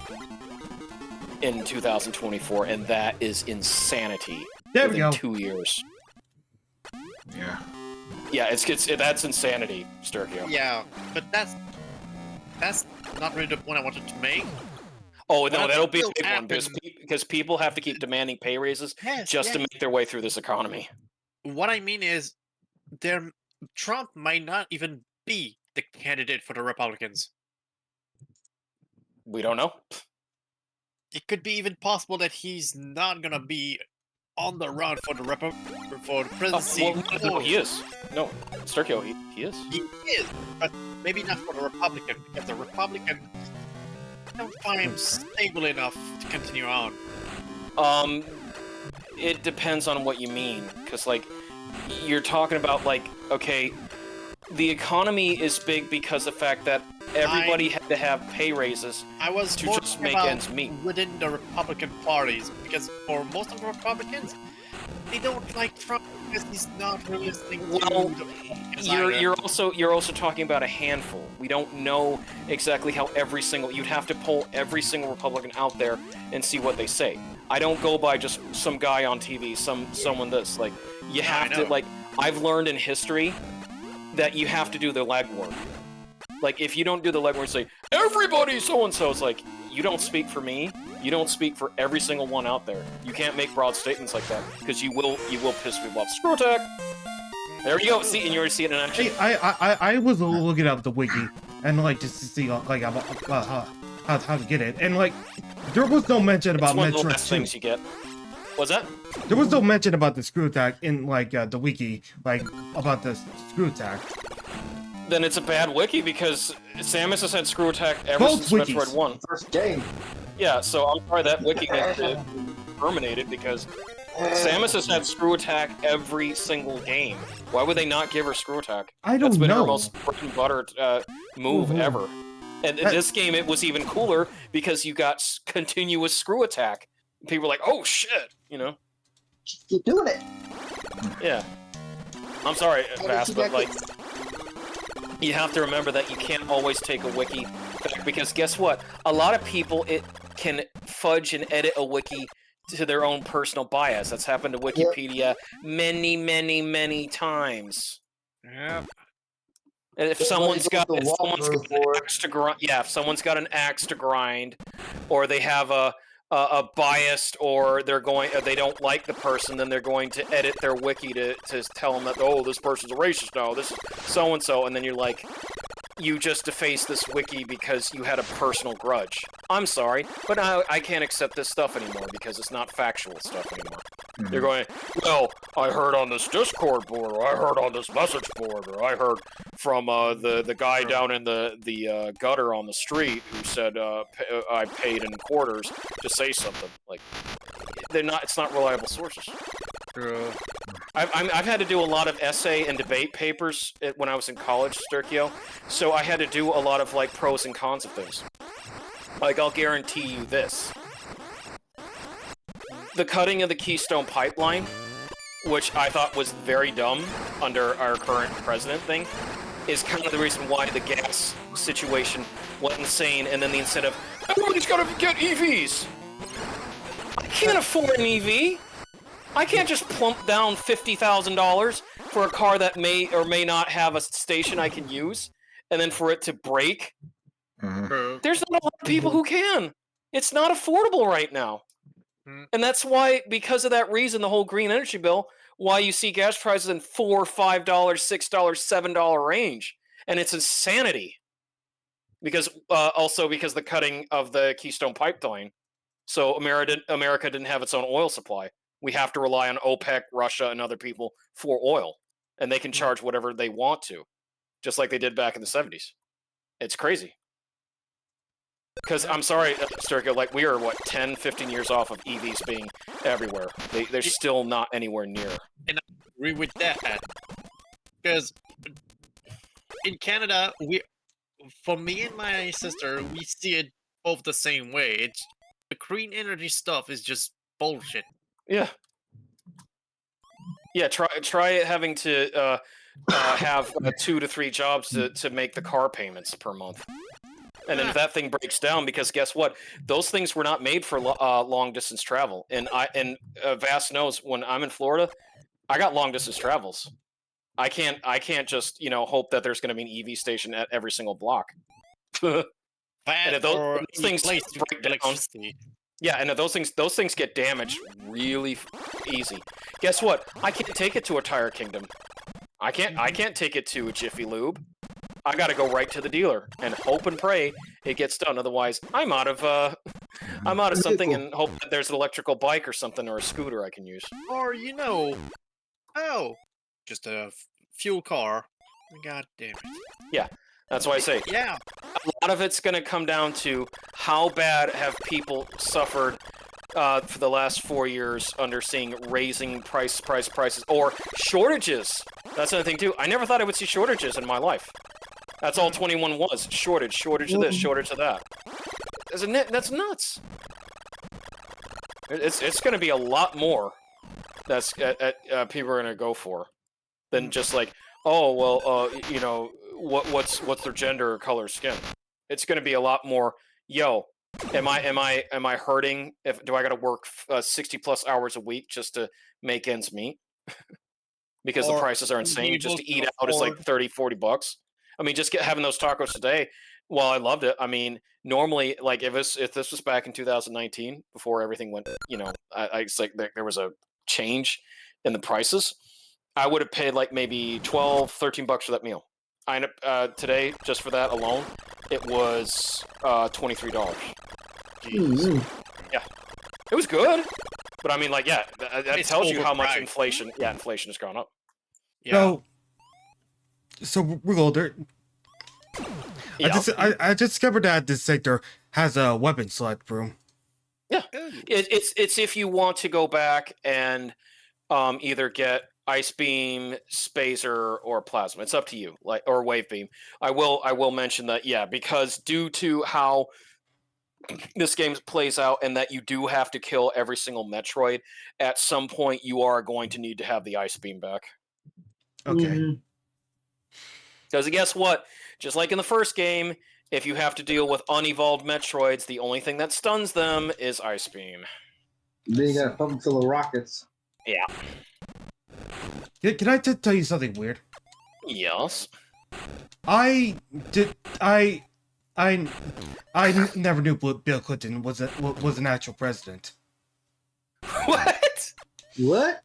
in 2024, and that is insanity. There we go. 2 years. Yeah. Yeah, that's insanity, Sturkio. Yeah, but that's not really the point I wanted to make. Oh, no, that'll be a big one, because people have to keep demanding pay raises to make their way through this economy. What I mean is, Trump might not even be the candidate for the Republicans. We don't know. It could be even possible that he's not gonna be on the run for the presidency. No, he is. No, Sturkio, he is. He is, but maybe not for the Republican, because the Republican don't find him stable enough to continue on. It depends on what you mean, because you're talking about okay, the economy is big because of the fact that everybody had to have pay raises to just make ends meet within the Republican parties, because for most of the Republicans, they don't like Trump because he's not really listening to you're also talking about a handful. We don't know exactly how you'd have to poll every single Republican out there and see what they say. I don't go by just some guy on TV, someone this. You have to, I've learned in history that you have to do the legwork. If you don't do the legwork and say, everybody so-and-so, it's you don't speak for me, you don't speak for every single one out there. You can't make broad statements like that, because you will piss people off. Screw attack! There you go, see, and you already see it in action. Hey, I was looking up the wiki, and just to see, how to get it, and, there was no mention about one of the Metroid last things you get. What's that? There was no mention about the screw attack in, the wiki, about the screw attack. Then it's a bad wiki, because Samus has had screw attack ever Both since wikis. Metroid 1. First game. Yeah, so I'm sorry that wiki needs to be terminated, because Samus has had screw attack every single game. Why would they not give her screw attack? I don't That's been her know. most bread and butter move ever. And in this game, it was even cooler because you got continuous screw attack. People were like, "Oh shit," Just keep doing it. Yeah. I'm sorry, Vass, but you have to remember that you can't always take a wiki back, because guess what? A lot of people can fudge and edit a wiki to their own personal bias. That's happened to Wikipedia many, many, many times. Yeah. If someone's got an axe to grind, if someone's got an axe to grind, or they have a biased, or they don't like the person, then they're going to edit their wiki to tell them that, oh, this person's a racist now, this is so and so, and then you're like, you just defaced this wiki because you had a personal grudge. I'm sorry, but I can't accept this stuff anymore because it's not factual stuff anymore. You're going, well, I heard on this Discord board, or I heard on this message board, or I heard from the guy down in the gutter on the street who said I paid in quarters to say something. Like, they're not. It's not reliable sources. True. I've had to do a lot of essay and debate papers when I was in college, Sturkio. So I had to do a lot of like pros and cons of things. Like, I'll guarantee you this. The cutting of the Keystone Pipeline, which I thought was very dumb under our current president thing, is kind of the reason why the gas situation went insane, and then the incentive, everybody's gotta get EVs! I can't afford an EV! I can't just plump down $50,000 for a car that may or may not have a station I can use, and then for it to break. There's not a lot of people who can. It's not affordable right now. And that's why, because of that reason, the whole green energy bill, why you see gas prices in $4, $5, $6, $7 range. And it's insanity. Because also because the cutting of the Keystone Pipeline. So America didn't have its own oil supply. We have to rely on OPEC, Russia, and other people for oil. And they can charge whatever they want to. Just like they did back in the 70s. It's crazy. Because, I'm sorry, Sturkio, like, we are, 10, 15 years off of EVs being everywhere. They're still not anywhere near. And I agree with that. Because in Canada, for me and my sister, we see it both the same way. The green energy stuff is just bullshit. Yeah. Yeah, try having to have 2 to 3 jobs to make the car payments per month. And then if that thing breaks down, because guess what? Those things were not made for long distance travel. And Vass knows, when I'm in Florida, I got long distance travels. I can't just hope that there's going to be an EV station at every single block. And if those things break down, yeah, and if those things get damaged really easy. Guess what? I can't take it to a Tire Kingdom. I can't take it to a Jiffy Lube. I gotta go right to the dealer and hope and pray it gets done. Otherwise, I'm out of something, and hope that there's an electrical bike or something, or a scooter I can use. Or just a fuel car. God damn it. Yeah, that's why I say. Yeah. A lot of it's gonna come down to how bad have people suffered for the last 4 years under seeing raising prices or shortages. That's another thing too. I never thought I would see shortages in my life. That's all 21 was. Shortage of this, shortage of that. That's nuts. It's going to be a lot more that's people are going to go for than just like, oh, well, what's their gender or color of skin. It's going to be a lot more, yo, am I hurting? Do I got to work 60 plus hours a week just to make ends meet? Because the prices are insane. Just to eat out is like 30, 40 bucks. I mean, just having those tacos today, well, I loved it. I mean, normally, like, if this was back in 2019, before everything went, it's like there was a change in the prices, I would have paid like maybe 12, 13 bucks for that meal. Today, just for that alone, it was $23. Jeez. Yeah. It was good. But I mean, like, yeah, that tells you how much inflation has gone up. Yeah. So we're older. Yeah. I just discovered that this sector has a weapon select room. Yeah, it's if you want to go back and either get Ice Beam, Spacer, or Plasma. It's up to you, or Wave Beam. I will mention that, yeah, because due to how this game plays out, and that you do have to kill every single Metroid, at some point you are going to need to have the Ice Beam back. Okay. Because guess what? Just like in the first game, if you have to deal with unevolved Metroids, the only thing that stuns them is Ice Beam. Then you gotta pump them full of rockets. Yeah. Can I tell you something weird? Yes. I never knew Bill Clinton was an actual president. What? What?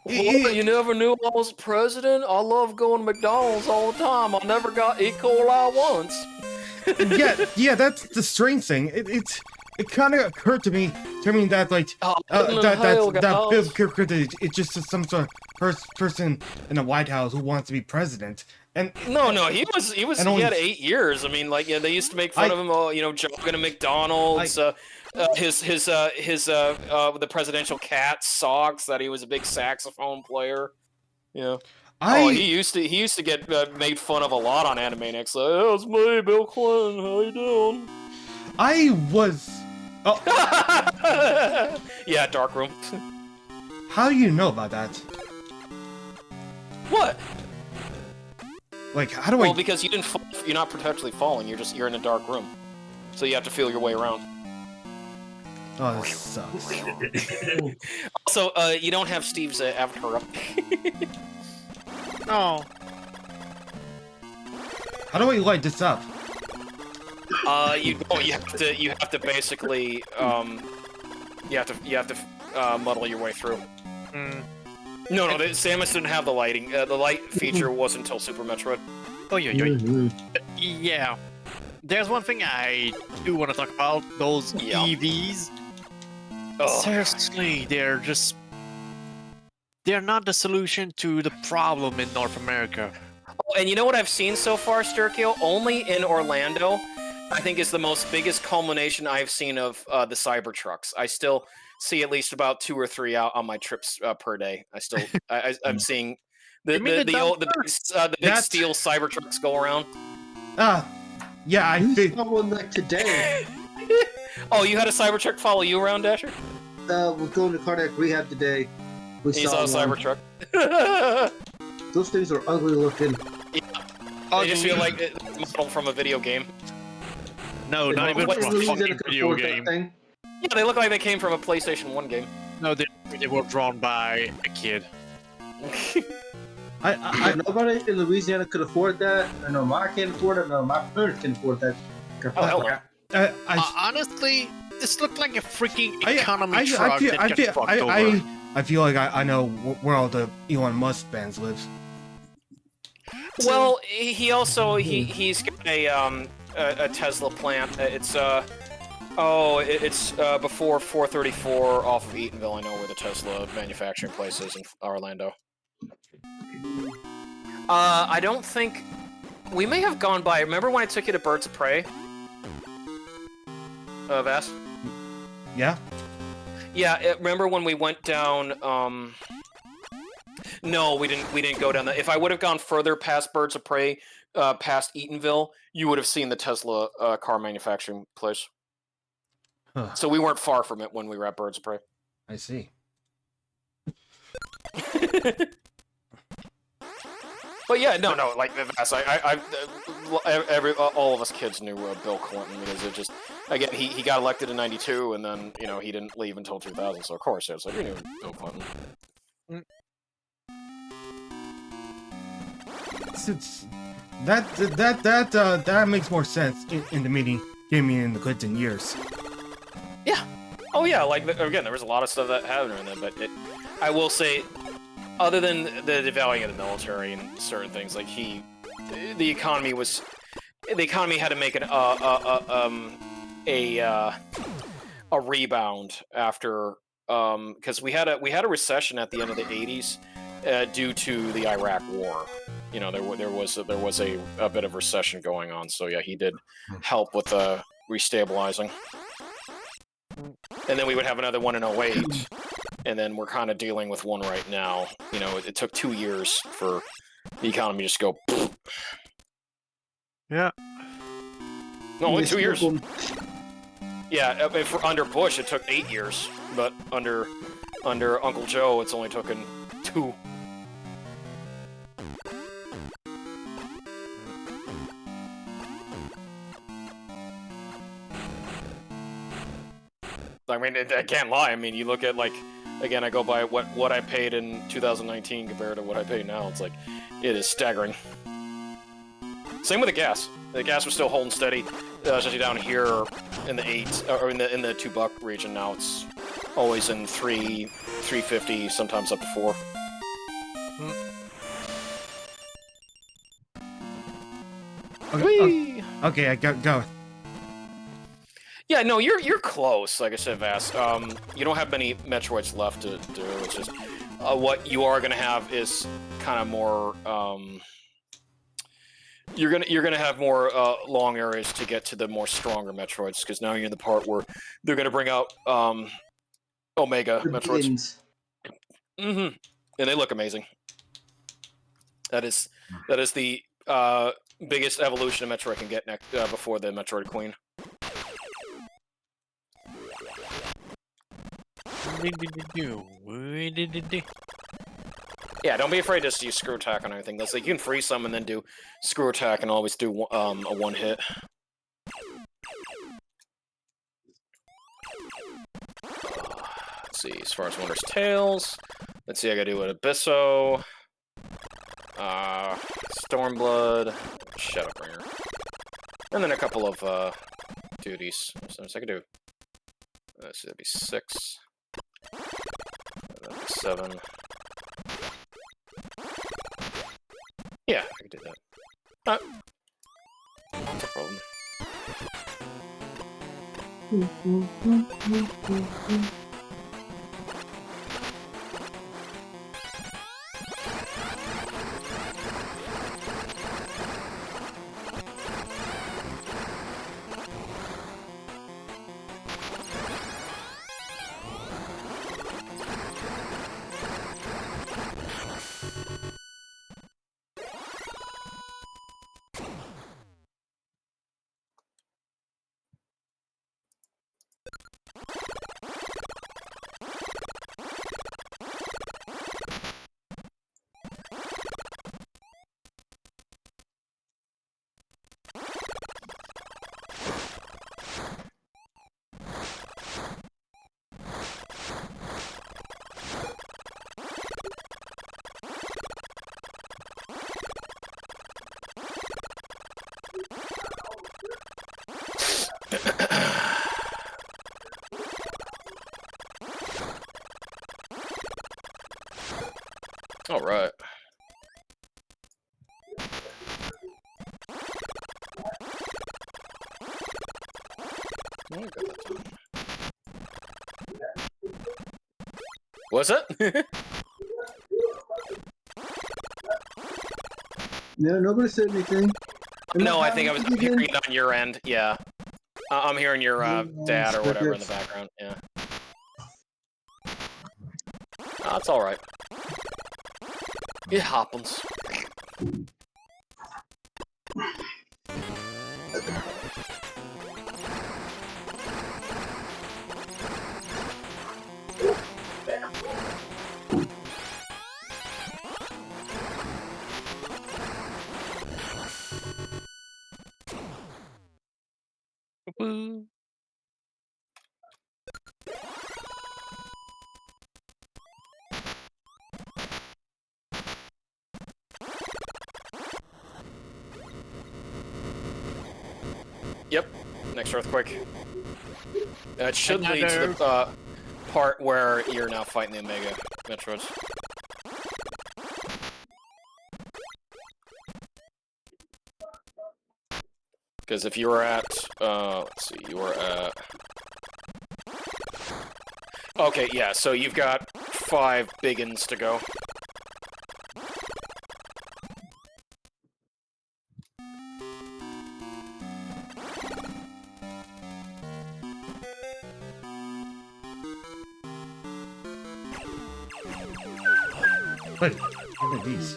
You never knew I was president? I love going to McDonald's all the time. I never got E. coli once. yeah, that's the strange thing. it kind of occurred to me that like that Bill Kirkwood is just some sort of person in the White House who wants to be president. And no, he had 8 years. I mean, like, yeah, they used to make fun of him. Jogging to McDonald's. The presidential cat Socks, that he was a big saxophone player. Yeah. He used to get made fun of a lot on Animaniacs. Like, oh, it's me, Bill Clinton. How you doing? I was. Oh. Yeah, Darkroom. How do you know about that? What? Like, how do Well, because you're not perpetually falling. You're in a dark room, so you have to feel your way around. Oh, this sucks. Also, you don't have Steve's avatar up. No. How do I light this up? You don't. You have to basically you have to muddle your way through. No, Samus didn't have the lighting. The light feature wasn't until Super Metroid. Oh yeah. There's one thing I do want to talk about. Those EVs. Oh, seriously, they're not the solution to the problem in North America. Oh, and you know what I've seen so far, Sturkio? Only in Orlando, I think, is the biggest culmination I've seen of the Cybertrucks. I still see at least about 2 or 3 out on my trips per day. I'm seeing the big steel Cybertrucks go around. Yeah, I think one like today. Oh, you had a Cybertruck follow you around, Dasher? We're going to cardiac rehab today. We saw a Cybertruck. Those things are ugly looking. Yeah. They just feel like it's modeled from a video game. No, not even from a fucking video game. Yeah, they look like they came from a PlayStation 1 game. No, they were drawn by a kid. Nobody in Louisiana could afford that. I know I can't afford it. No, my parents can afford that. Oh, hell no. Honestly, this looked like a freaking economy truck that got fucked over. I feel like I know where all the Elon Musk fans live. Well, he's got a Tesla plant. It's before 434 off of Eatonville. I know where the Tesla manufacturing place is in Orlando. I don't think we may have gone by. Remember when I took you to Birds of Prey? Vass? Yeah. Yeah, remember when we went down, no, we didn't go down that. If I would have gone further past Birds of Prey, past Eatonville, you would have seen the Tesla car manufacturing place. Huh. So we weren't far from it when we were at Birds of Prey. I see. But yeah, no, like Vass, all of us kids knew Bill Clinton because it just, again, he got elected in '92, and then he didn't leave until 2000. So of course, it's like we knew Bill Clinton. That makes more sense in the meeting in the Clinton years. Yeah. Oh yeah. Like again, there was a lot of stuff that happened in them, but I will say, other than the devaluing of the military and certain things, like the economy had to make a rebound after because we had a recession at the end of the '80s due to the Iraq War. There was a bit of recession going on. So yeah, he did help with restabilizing. And then we would have another one in '08. And then we're kind of dealing with one right now. It took 2 years for the economy just to go. Yeah. No, only 2 years. Yeah, under Bush it took 8 years, but under Uncle Joe it's only taken 2. I mean, I can't lie. I mean, you look at again, I go by what I paid in 2019 compared to what I pay now. It's like, it is staggering. Same with the gas. The gas was still holding steady, especially down here in the 8 or in the $2 region. Now it's always in 3.50, sometimes up to 4. Okay, I go. Yeah, no, you're close. Like I said, Vass. You don't have many Metroids left to do. It's just what you are gonna have is kind of more. You're gonna have more long areas to get to the more stronger Metroids because now you're in the part where they're gonna bring out Omega Metroids. And they look amazing. That is the biggest evolution a Metroid can get next before the Metroid Queen. Yeah, don't be afraid to use screw attack on anything. That's like you can freeze some and then do screw attack and always do a one hit. Let's see, as far as Wondrous Tales, let's see, I gotta do an Abysso, Stormblood, Shadowbringer, and then a couple of duties. So I could do. Let's see, that'd be 6. That'd be 7. Yeah, I could do that. That's a problem. All right. What's it? No, nobody said anything. No, I think I'm hearing it on your end. Yeah, I'm hearing your dad or whatever in the background. Yeah, that's all right. It happens. Woo. Yep, next earthquake. It should lead to the part where you're now fighting the Omega Metroids. Because if you were at, let's see, you were at... Okay, yeah, so you've got 5 big uns to go. Wait, what are these?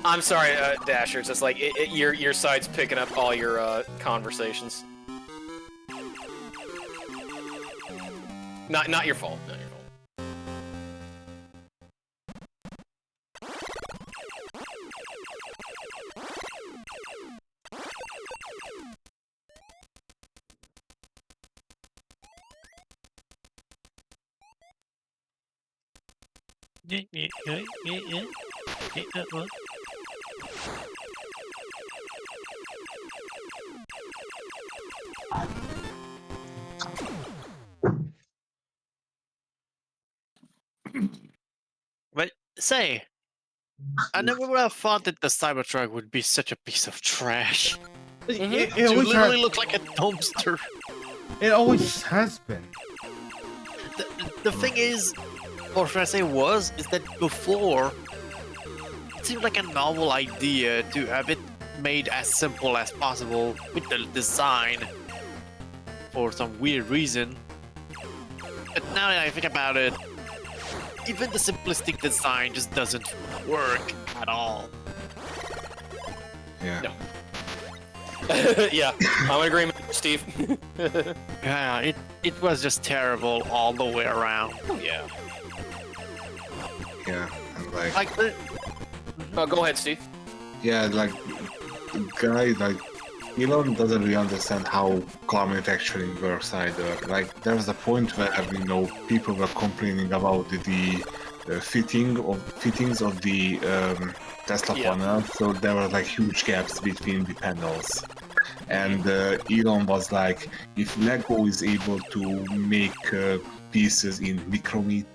I'm sorry, Dasher. It's just like your side's picking up all your conversations. Not your fault. Not your fault. But say, I never would have thought that the Cybertruck would be such a piece of trash. It To always literally look like a dumpster. it always has been. The thing is, or should I say was, is that before, it seemed like a novel idea to have it made as simple as possible with the design for some weird reason. But now that I think about it, even the simplistic design just doesn't work at all. Yeah. No. Yeah, I'm in agreement, Steve. Yeah, it was just terrible all the way around. Yeah. Yeah. And like, Like the Go ahead, Steve. yeah, like the guy, like Elon doesn't really understand how car manufacturing works either. Like there was a point where people were complaining about the fittings of the Tesla panel, so there were like huge gaps between the panels. And Elon was like, if Lego is able to make pieces in micron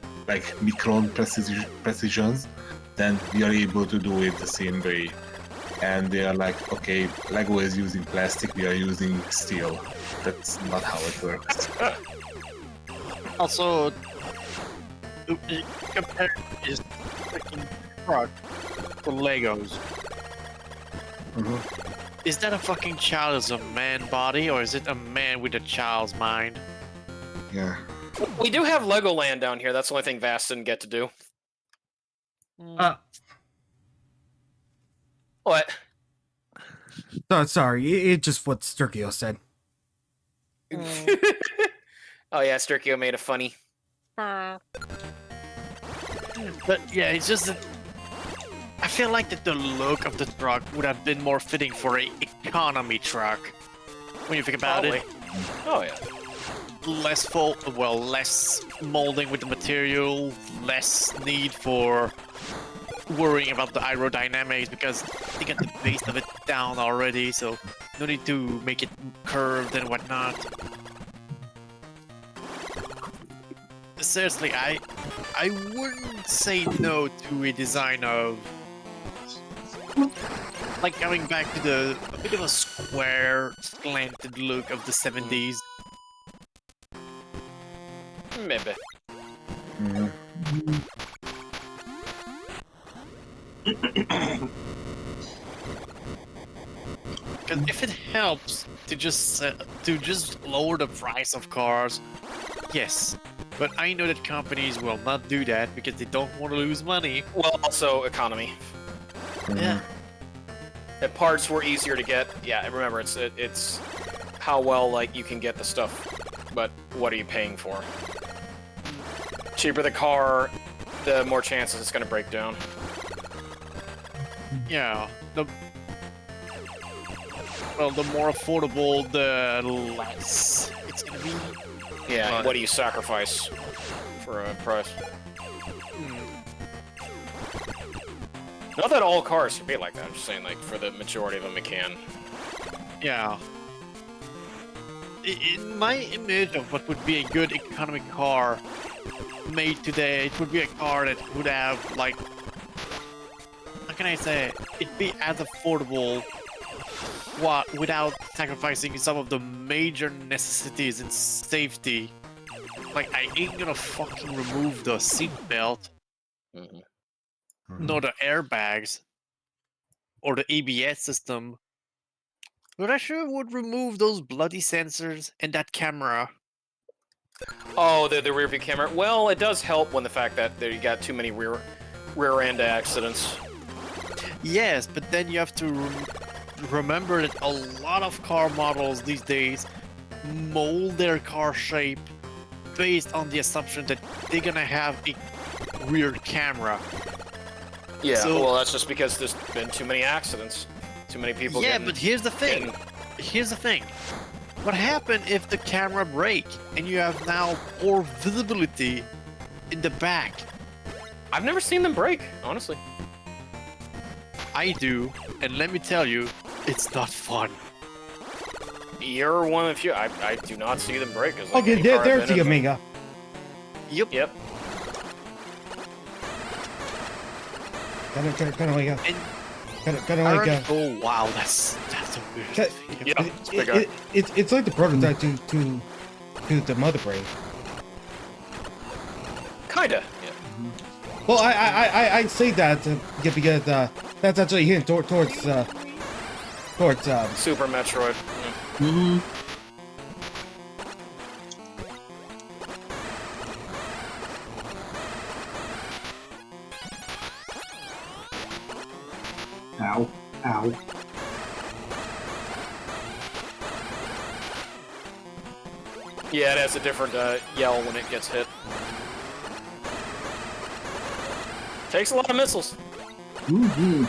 precisions, then we are able to do it the same way. And they are like, okay, Lego is using plastic, we are using steel. That's not how it works. also compare his freaking truck to Legos. Is that a fucking child as a man body, or is it a man with a child's mind? Yeah. We do have Legoland down here. That's the only thing Vast didn't get to do. What? Sorry, it just what Sturkio said. Oh yeah, Sturkio made a funny. But yeah, it's just that I feel like that the look of the truck would have been more fitting for a economy truck. When you think about it, Oh yeah. less molding with the material, less need for worrying about the aerodynamics because they got the base of it down already, so no need to make it curved and whatnot. Seriously, I wouldn't say no to a design of like going back to a bit of a square slanted look of the 70s. Maybe. Because if it helps to just lower the price of cars, yes. But I know that companies will not do that because they don't want to lose money. Well, also economy. Yeah. If parts were easier to get, yeah. Remember, it's how well like you can get the stuff, but what are you paying for? Cheaper the car, the more chances it's going to break down. Yeah. The more affordable, the less it's gonna be. Yeah. But- What do you sacrifice for a price? Not that all cars should be like that. I'm just saying, like, for the majority of them, it can. Yeah. In my image of what would be a good economic car made today, it would be a car that would have, like, how can I say it? It'd be as affordable without sacrificing some of the major necessities and safety. Like, I ain't gonna fucking remove the seatbelt, nor the airbags, or the ABS system. But I sure would remove those bloody sensors and that camera. Oh, the rear view camera. Well, it does help when the fact that you got too many rear end accidents. Yes, but then you have to remember that a lot of car models these days mold their car shape based on the assumption that they're gonna have a rear camera. Yeah, So- well, that's just because there's been too many accidents. Too many people Yeah, getting... but here's the thing. What happened if the camera break and you have now poor visibility in the back? I've never seen them break, honestly. I do, and let me tell you, it's not fun. You're one of the few. I do not see them break. Like Okay, there's the Omega. Yep. Yep. Got Omega. Got Omega. Oh wow, that's a weird Ca- thing. Yeah, it's a big guy. It's like the prototype to the Mother Brain. Kinda. Yeah. Well, I say that because that's actually hinting towards Super Metroid. Mm-hmm. Ow. Ow. Yeah, it has a different yell when it gets hit. Takes a lot of missiles. Mm-hmm.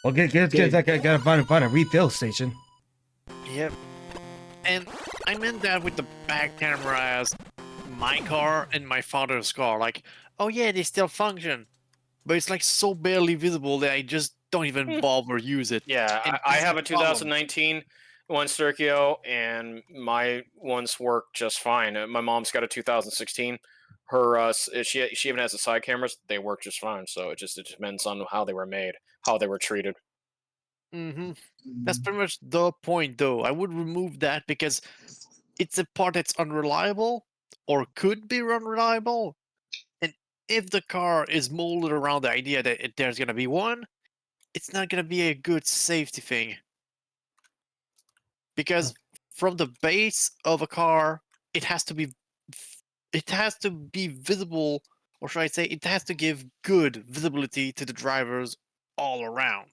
well, gotta find a refill station. Yep. And I meant that with the back camera as my car and my father's car. Like, oh yeah, they still function, but it's like so barely visible that I just don't even bother use it. Yeah, And I that's have the a problem. 2019 one Sturkio, and my ones work just fine. My mom's got a 2016. Her she even has the side cameras. They work just fine. So it depends on how they were made, how they were treated. Mm-hmm. That's pretty much the point, though. I would remove that because it's a part that's unreliable or could be unreliable. And if the car is molded around the idea that there's going to be one, it's not going to be a good safety thing. Because from the base of a car, it has to be visible, or should I say, it has to give good visibility to the drivers all around.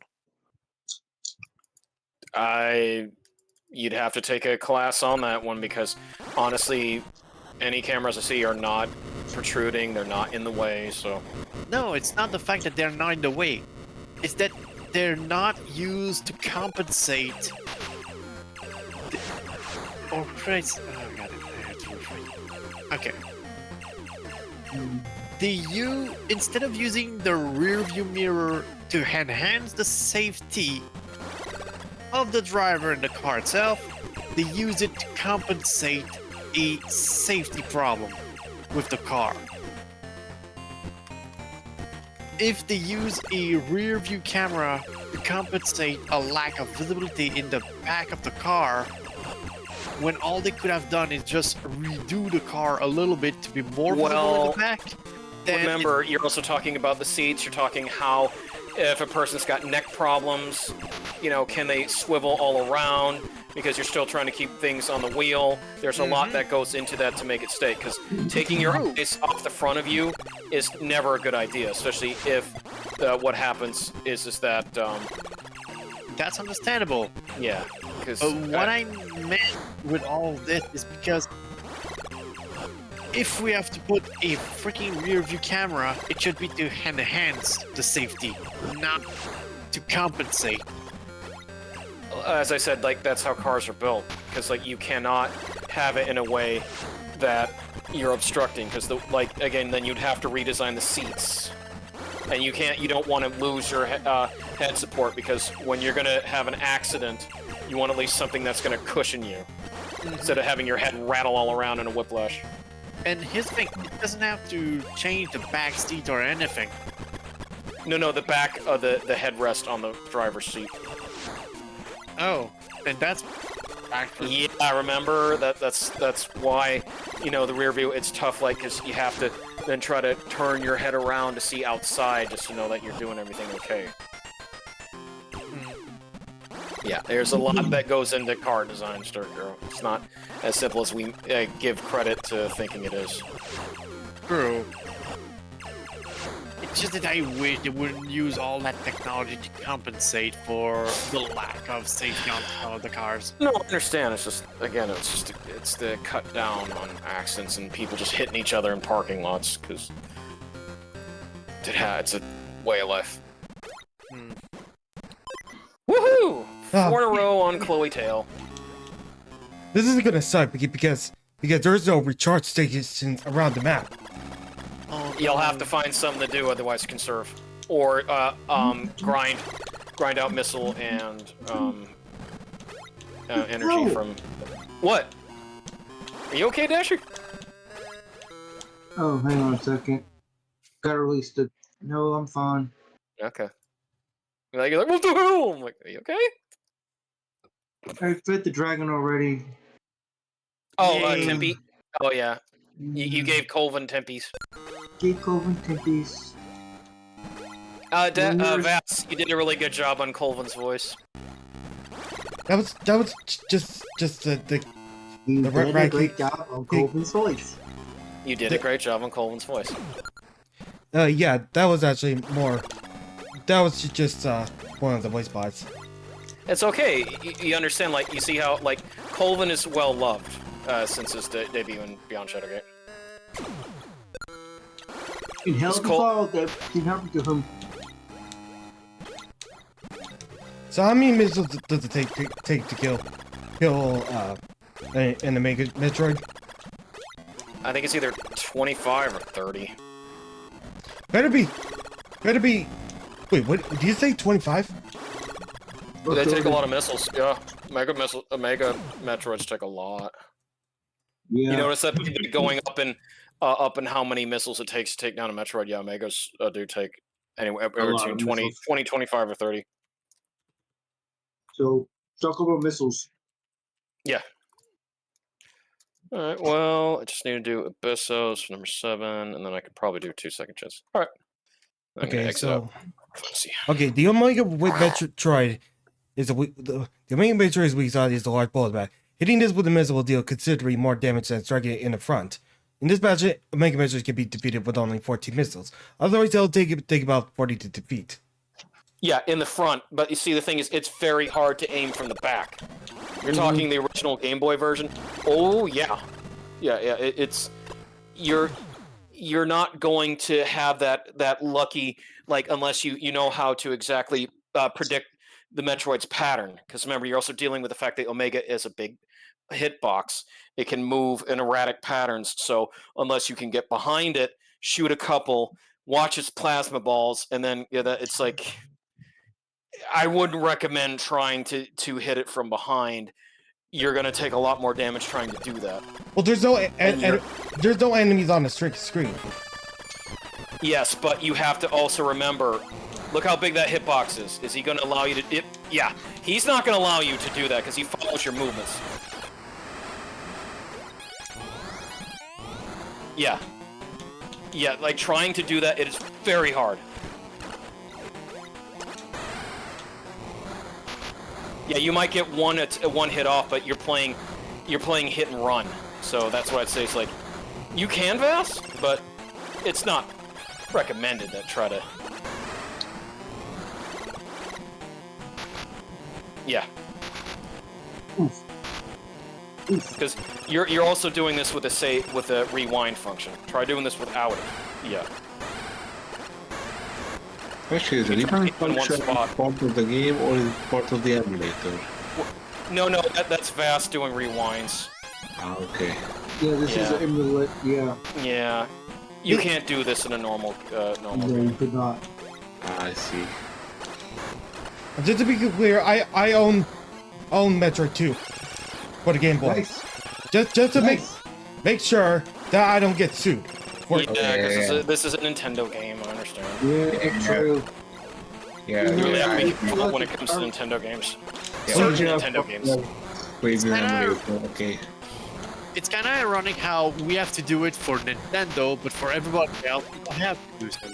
You'd have to take a class on that one because honestly, any cameras I see are not protruding. They're not in the way. So No, it's not the fact that they're not in the way. It's that they're not used to compensate. Or should I say, oh god, I have to refrain. Okay. Instead of using the rear view mirror to enhance the safety of the driver and the car itself, they use it to compensate a safety problem with the car. If they use a rear view camera to compensate a lack of visibility in the back of the car, when all they could have done is just redo the car a little bit to be more visible in the back, then remember, you're also talking about the seats. You're talking how if a person's got neck problems, you know, can they swivel all around? Because you're still trying to keep things on the wheel. There's a lot that goes into that to make it stay. Because taking your eyes off the front of you is never a good idea, especially if what happens is that that's understandable. yeah. Because What I meant with all of this is because if we have to put a freaking rear view camera, it should be to enhance the safety, not to compensate. as I said, like that's how cars are built. Because like you cannot have it in a way that you're obstructing. Because again, then you'd have to redesign the seats, and you don't want to lose your head support because when you're gonna have an accident, you want at least something that's gonna cushion you instead of having your head rattle all around in a whiplash. And here's the thing, it doesn't have to change the back seat or anything. No, the back of the headrest on the driver's seat. Oh, and that's actually... Yeah, I remember that's why, you know, the rear view, it's tough, like, because you have to then try to turn your head around to see outside just to know that you're doing everything okay. Yeah, there's a lot that goes into car design, Sturkio. It's not as simple as we give credit to thinking it is. True. It's just that I wish they wouldn't use all that technology to compensate for the lack of safety on some of the cars. No, I understand. It's just, again, it's the cut down on accidents and people just hitting each other in parking lots, because it's a way of life. Woohoo! 4 in a row on Chloe Tail. This isn't gonna suck because there's no recharge stations around the map. You'll have to find something to do, otherwise conserve. Or, grind out missile and, energy No. from... What? Are you okay, Dasher? Oh, hang on a second. Gotta release the... No, I'm fine. Okay. You're like, what the hell? I'm like, are you okay? I fed the dragon already. Oh, Yay. Tempe. Oh, yeah. You gave Colvin Tempe's. Gave Colvin Tempe's. Vats, you did a really good job on Colvin's voice. That was just the You The did a right- great job on Colvin's voice. You did a great job on Colvin's voice. yeah, that was actually more. That was just one of the voice bots. It's okay. You understand, like, you see how, like, Colvin is well loved since his debut in Beyond Shadowgate. In hell It's of a Col- fall that can help to him. So how many missiles does it take to kill in the Mega Metroid? I think it's either 25 or 30. Better be. Wait, what? Did you say 25? They take a lot of missiles. Yeah, Mega Metroids take a lot. Yeah. You notice that going up in how many missiles it takes to take down a Metroid? Yeah, Megas do take anywhere lot between of 20, missiles. 25, or 30. So, talk about missiles. Yeah. All right. Well, I just need to do Abyssos for number 7, and then I could probably do 2-second chance. All right. I'm gonna Okay, exit so out. Let's see. okay, the Omega Metroid is the Omega Metroid's weak side is the large bullet bag. Hitting this with a missile will deal considerably more damage than striking it in the front. In this batch, Omega Metroid can be defeated with only 14 missiles. Otherwise, they'll take about 40 to defeat. Yeah, in the front, but you see, the thing is, it's very hard to aim from the back. You're talking the original Game Boy version? Oh, yeah. Yeah, it's... You're not going to have that lucky, like, unless you know how to exactly predict the Metroid's pattern. Because remember, you're also dealing with the fact that Omega is a big hitbox. It can move in erratic patterns, so unless you can get behind it, shoot a couple, watch its plasma balls, and then it's like... I wouldn't recommend trying to hit it from behind. You're gonna take a lot more damage trying to do that. Well, there's no enemies on the screen. Yes, but you have to also remember, look how big that hitbox is. Is he gonna allow you to... Yeah, he's not gonna allow you to do that because he follows your movements. Yeah. Yeah, like trying to do that, it is very hard. Yeah, you might get one hit off, but you're playing hit and run. So that's what I'd say. It's like, you can VAS, but it's not recommended to try to... Yeah. Because you're also doing this with a rewind function. Try doing this without it. Yeah. Actually, is the rewind function part of the game or is it part of the emulator? No, that's VAS doing rewinds. Ah, okay. Yeah, this is an emulate. Yeah. Yeah. You can't do this in a normal Yeah, you could not. Ah, I see. Just to be clear, I own Metroid 2 for the Game Boy. Nice. Just to Nice. make sure that I don't get sued. Yeah, because this is a Nintendo game, I understand. Yeah, true. Yeah, You really have to be Yeah, careful when it comes to Nintendo games. Yeah, Certain yeah. Nintendo games. Wait, kinda- okay. It's kind of ironic how we have to do it for Nintendo, but for everybody else, we don't have to do so.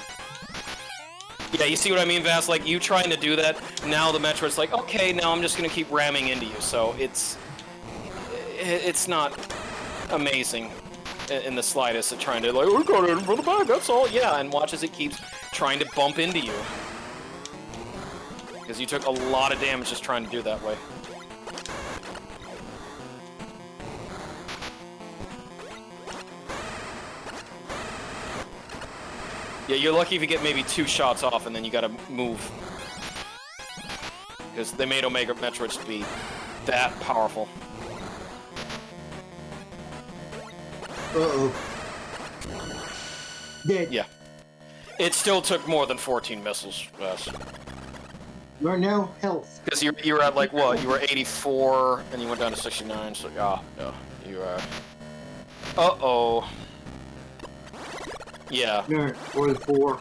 Yeah, you see what I mean, Vass? Like, you trying to do that, now the Metroid's like, okay, now I'm just gonna keep ramming into you, so it's not amazing in the slightest at trying to, like, we got it in for the back, that's all. Yeah, and watch as it keeps trying to bump into you. Because you took a lot of damage just trying to do that way. Yeah, you're lucky if you get maybe 2 shots off and then you gotta move. Because they made Omega Metroids to be that powerful. Uh-oh. Dead. Yeah. It still took more than 14 missiles, Wes. You are now health. Because you were at like what? You were 84, and you went down to 69. So yeah, you Uh-oh. Yeah. You're at 44.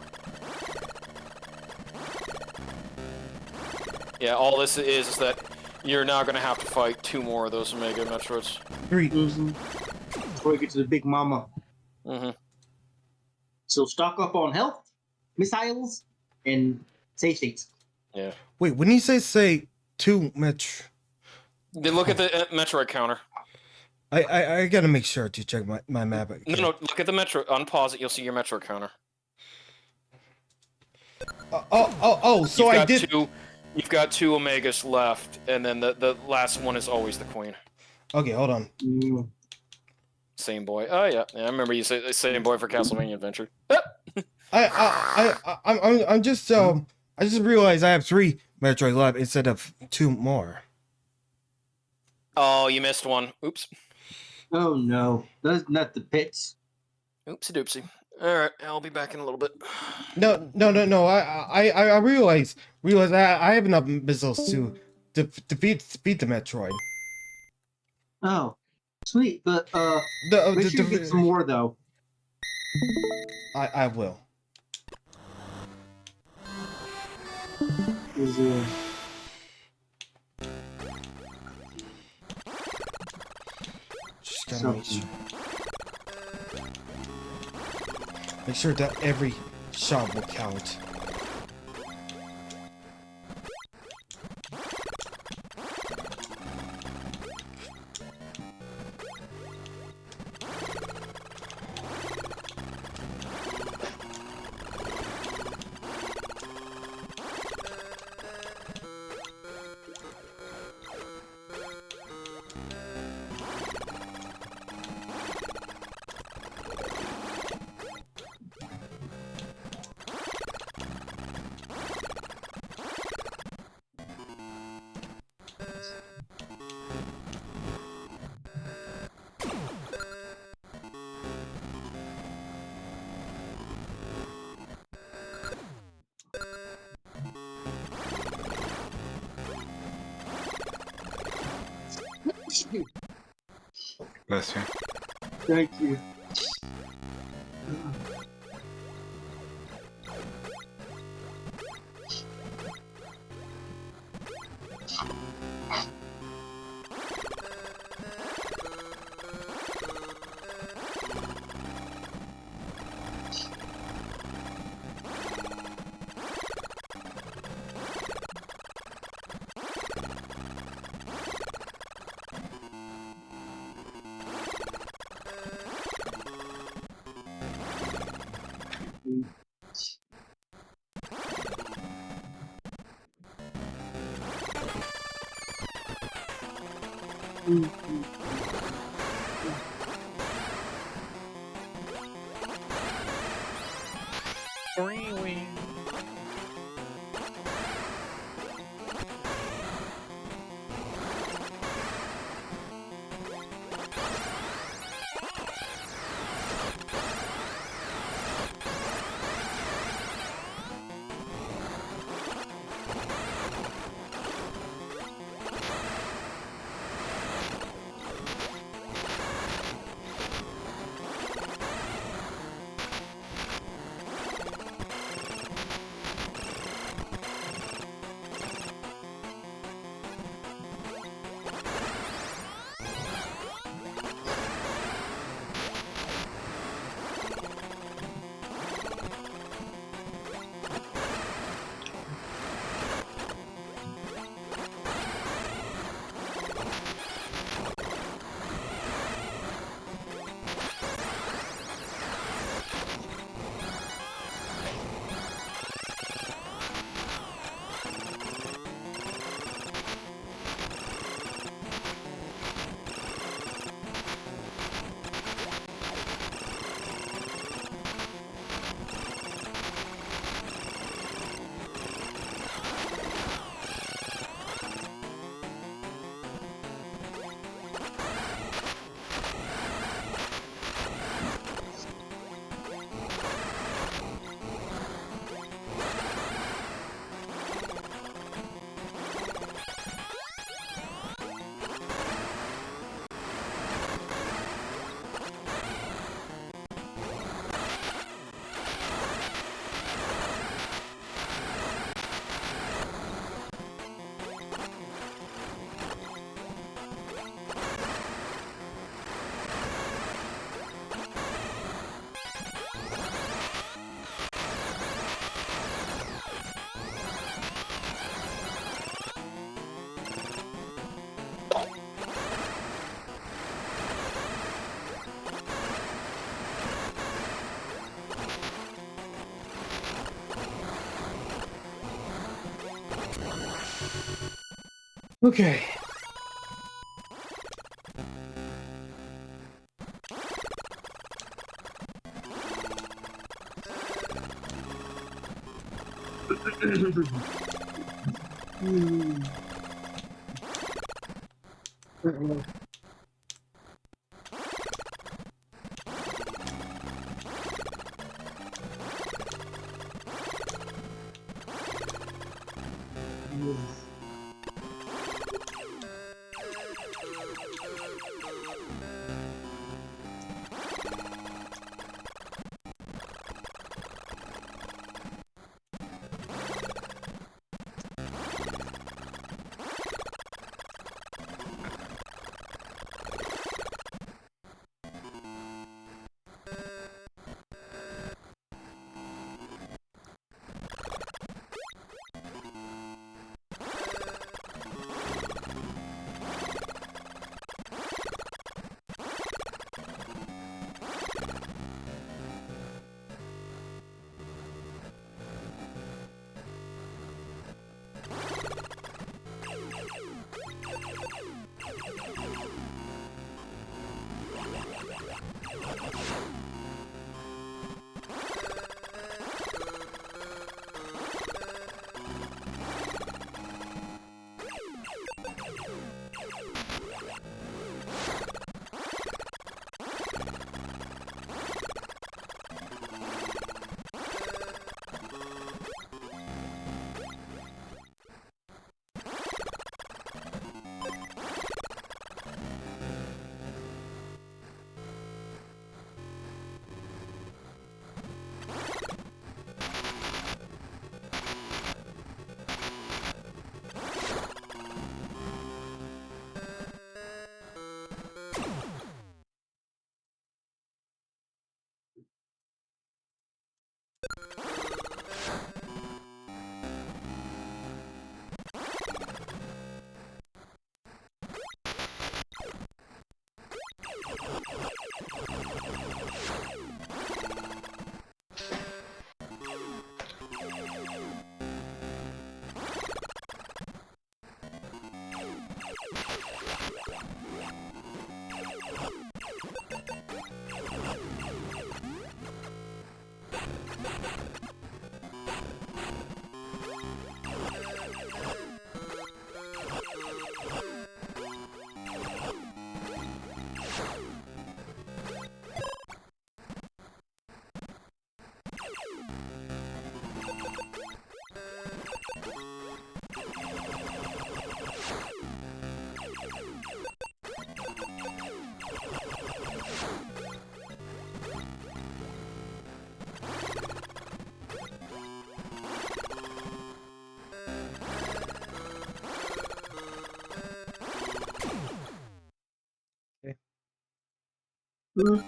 Yeah, all this is that you're now gonna have to fight 2 more of those Mega Metroids. 3. Before you get to the big mama. Mm-hmm. So stock up on health, missiles, and save states. Yeah. Wait, when you say 2 Metro, Then look at the Metroid counter. I gotta make sure to check my map. No, look at the Metro. Unpause it, you'll see your Metroid counter. So I did. You've got 2 Omegas left, and then the last one is always the Queen. Okay, hold on. Same boy. Oh yeah, I remember you say same boy for Castlevania Adventure. I'm just I just realized I have 3 Metroid left instead of 2 more. Oh, you missed one. Oops. Oh no, that's not the pits. Oopsie doopsie. All right, I'll be back in a little bit. No. I realize I have enough missiles to beat the Metroid. Oh, sweet. But make sure you get some more though. I will. Just gotta make sure that every shot will count. Bless you. Thank you. Okay. Oh.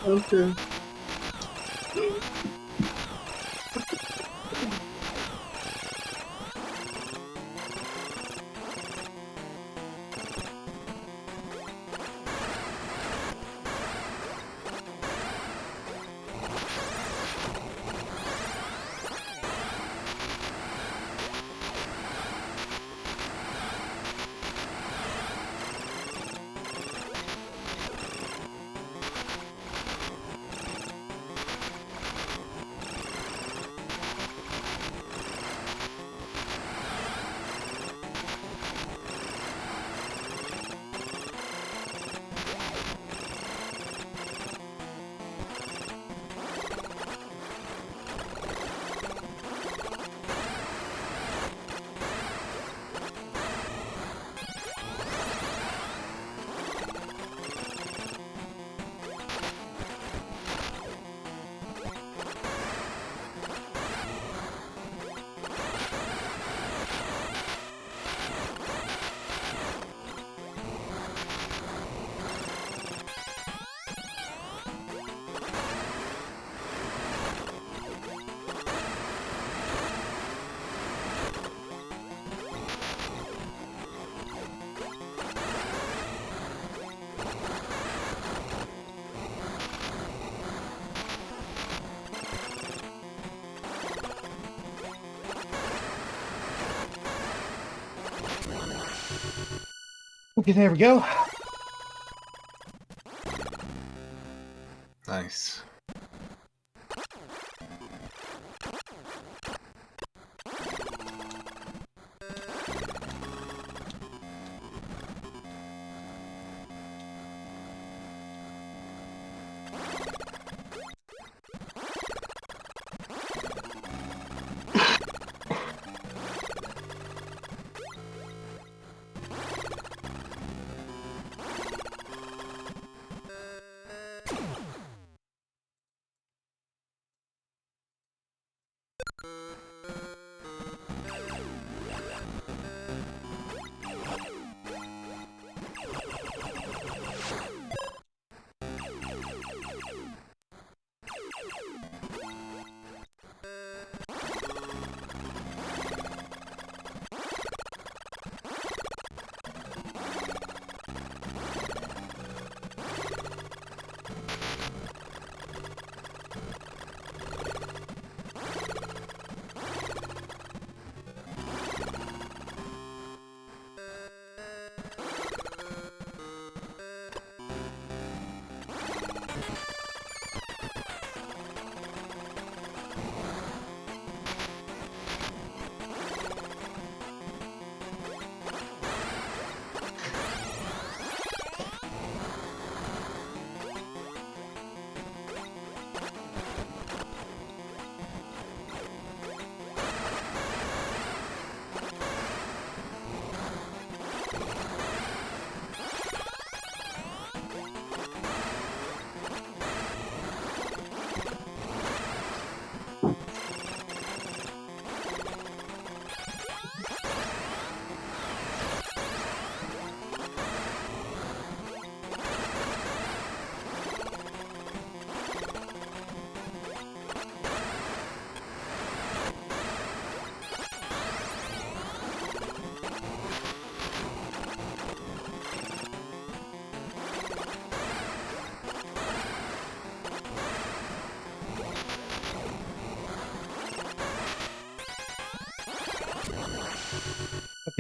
Okay. Okay, there we go. Nice.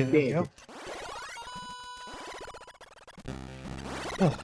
Okay, there we go. Oh.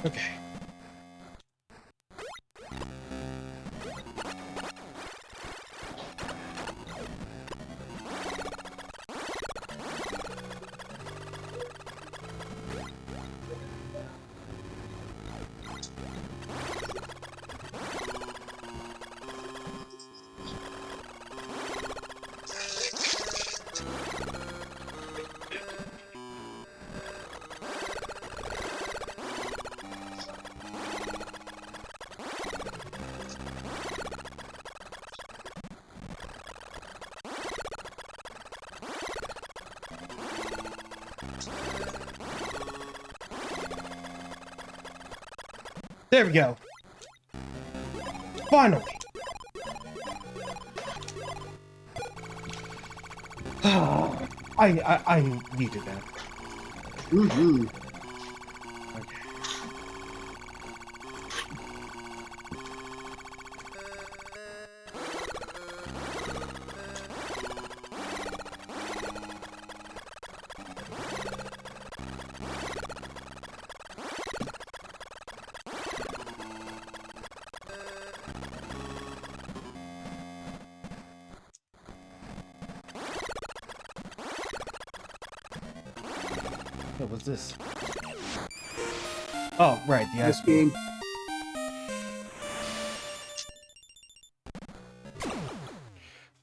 Okay. There we go. Finally. I needed that. Mm-hmm. Okay. What was this? Oh, right, the ice This cream. game.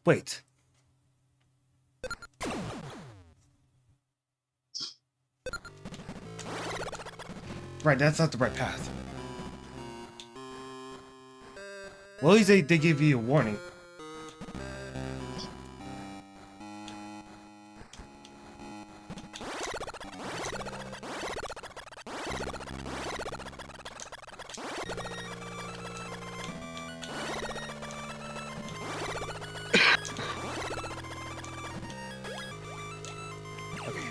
Wait. Right, that's not the right path. Well, at least they give you a warning. Okay.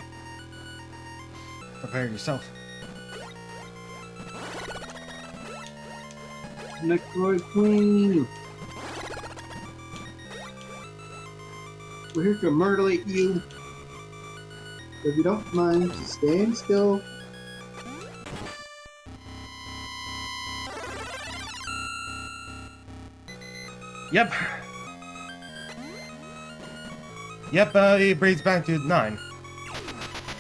Prepare yourself. Metroid Queen. We're here to murderate you. If you don't mind, just stand still. Yep. Yep, it brings back to 9.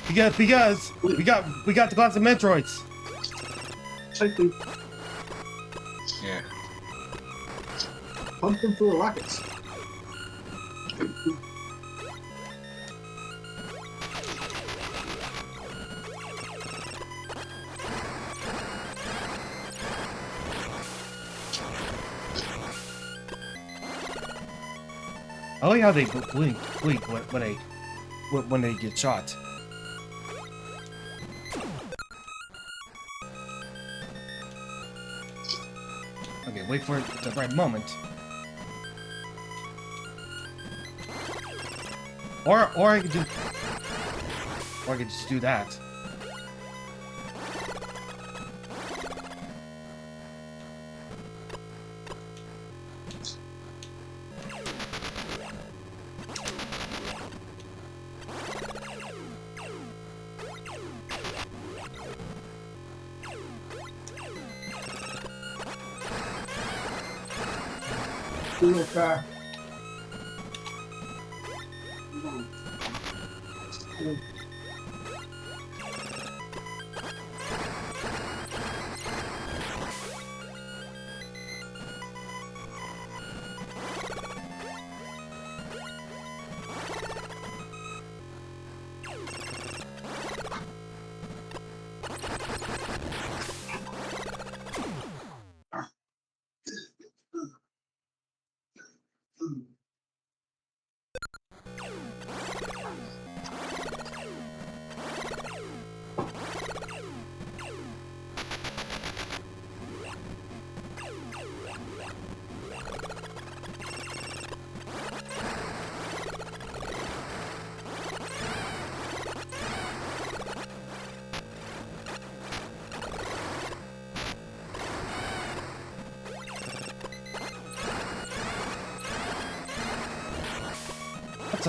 Because we got the class of Metroids. I think Yeah. pump them full of rockets. I like how they blink when they get shot. Okay, wait for the right moment. Or I could just do that. Real fast.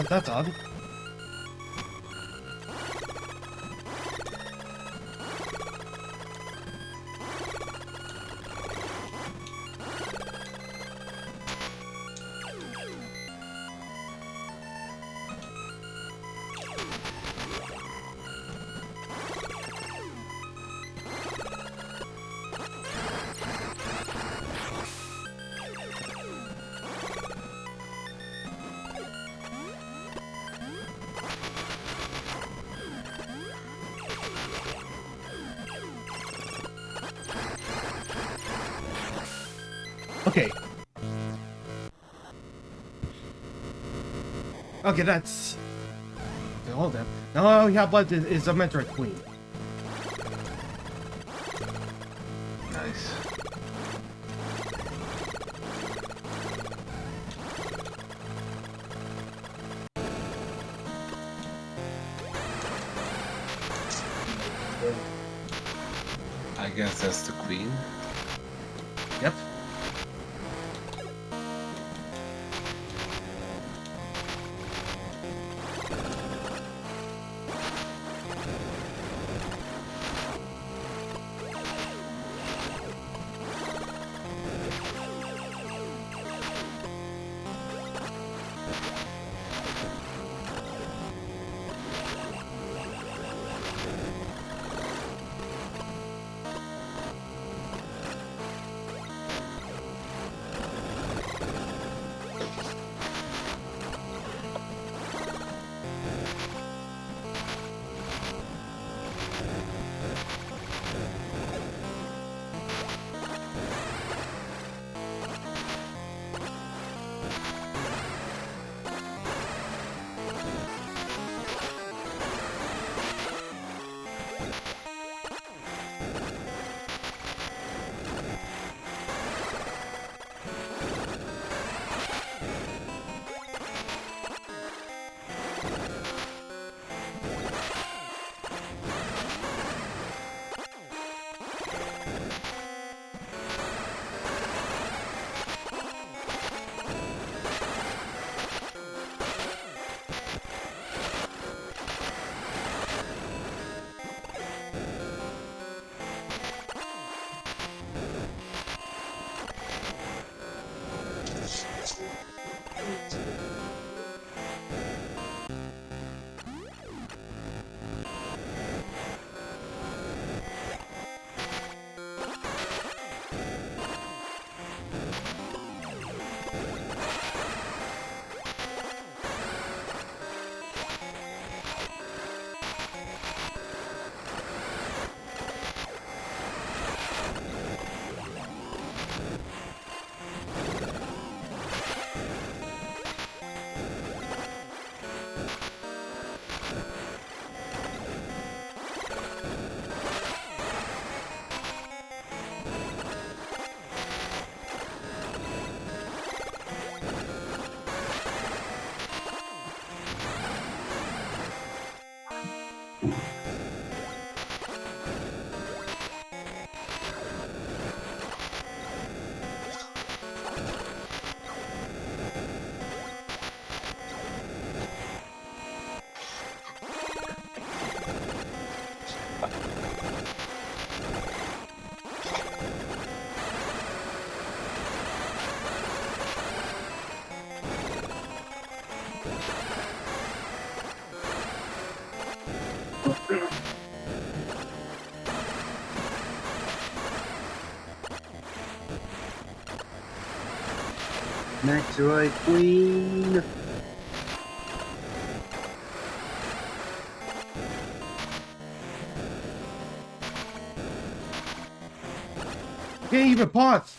That's odd. Okay. Okay, that's... Okay, hold on. Now all we have left is a Metroid Queen. Nice. I guess that's the queen. Yep. Metroid Queen. Can't even pause.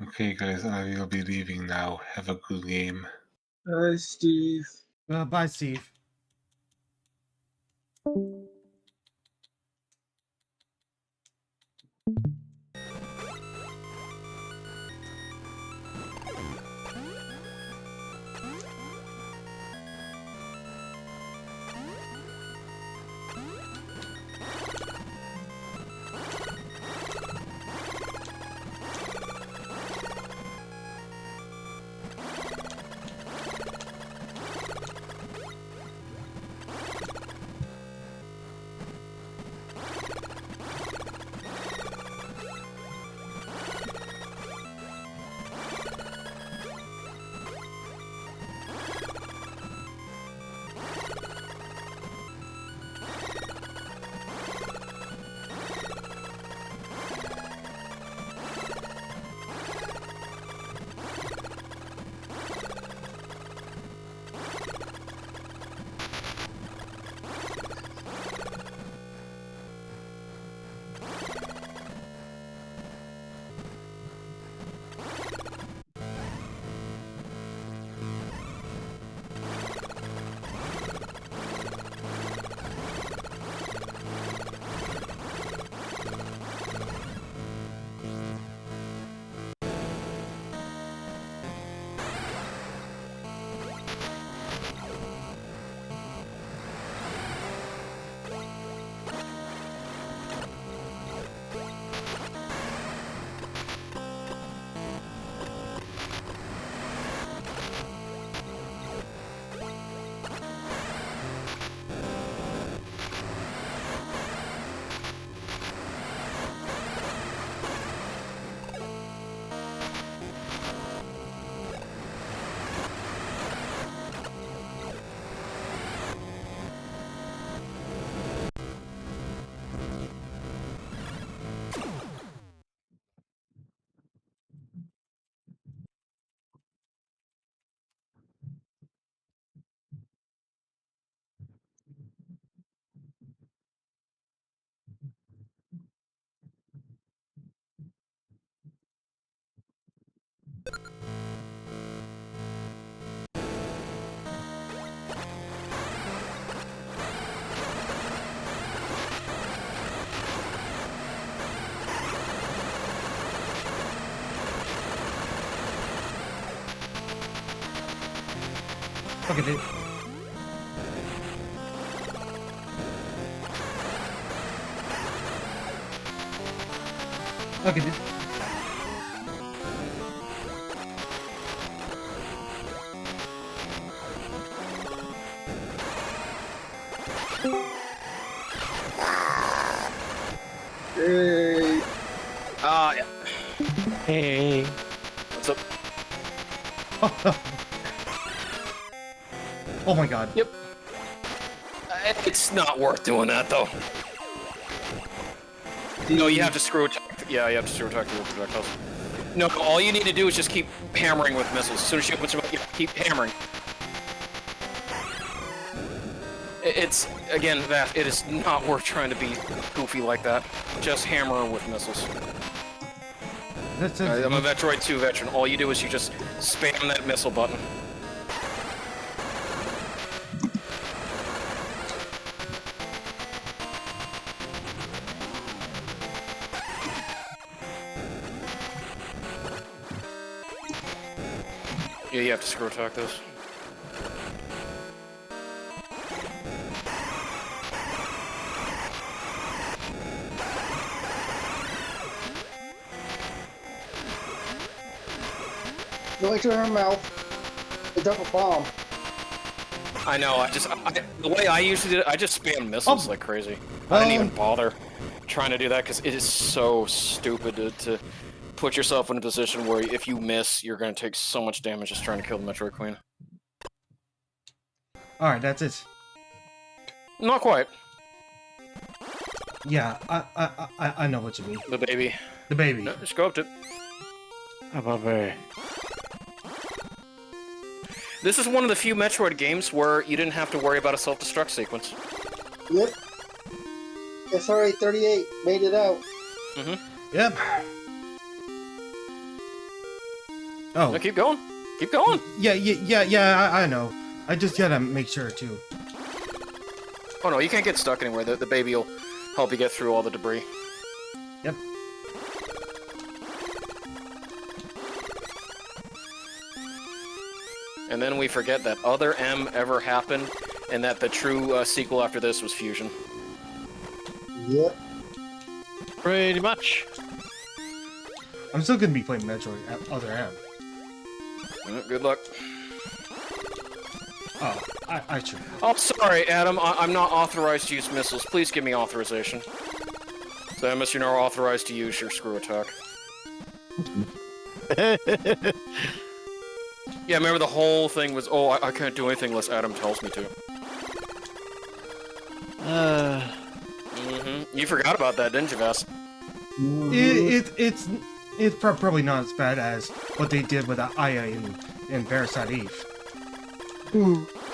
Okay, guys, I will be leaving now. Have a good game. Hi, Steve. Bye, Steve. Look at it. Look at it. Hey. Yeah. Hey. What's up? Oh my god. Yep. It's not worth doing that, though. No, you have to screw attack. Yeah, you have to screw attack the projectiles. No, all you need to do is just keep hammering with missiles. As soon as you put your, keep hammering. It's, again, that it is not worth trying to be goofy like that. Just hammer with missiles. That's I'm a Metroid 2 veteran. All you do is you just spam that missile button. Yeah, you have to screw attack this. Go into her mouth. A double bomb. I know. The way I usually did it, I just spam missiles like crazy. I didn't even bother trying to do that because it is so stupid to put yourself in a position where if you miss, you're going to take so much damage just trying to kill the Metroid Queen. All right, that's it. Not quite. Yeah, I know what you mean. The baby. The baby. No, just go up to it. This is one of the few Metroid games where you didn't have to worry about a self-destruct sequence. Yep. SRA 38 made it out. Yep. Oh. No, keep going. Keep going. Yeah, I know. I just gotta make sure, too. Oh no, you can't get stuck anywhere. The baby will help you get through all the debris. Yep. And then we forget that other M ever happened, and that the true sequel after this was Fusion. Yep. Pretty much. I'm still gonna be playing Metroid at Other M. Good luck. Oh, I should. Oh, sorry, Adam. I'm not authorized to use missiles. Please give me authorization. Samus, you're now authorized to use your screw attack. Yeah, remember the whole thing was, oh, I can't do anything unless Adam tells me to. You forgot about that, didn't you, Vass? It's probably not as bad as what they did with Aya in Versat Eve.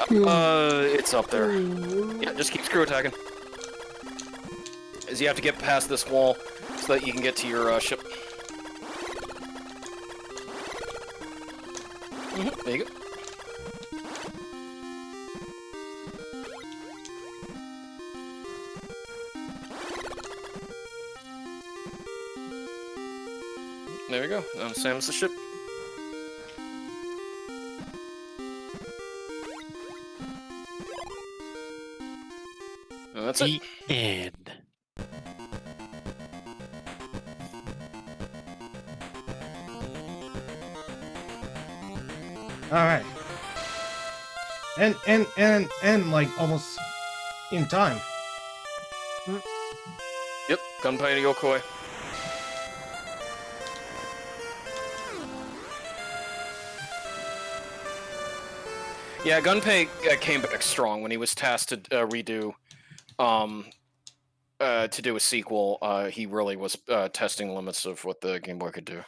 It's up there. Yeah, just keep screw attacking. As you have to get past this wall so that you can get to your ship. There you go. There we go. Samus the ship. And that's it. The end. All right. And like almost in time. Yep, Gunpei to Yokoi. Yeah, Gunpei came back strong when he was tasked to redo, to do a sequel. He really was testing the limits of what the Game Boy could do.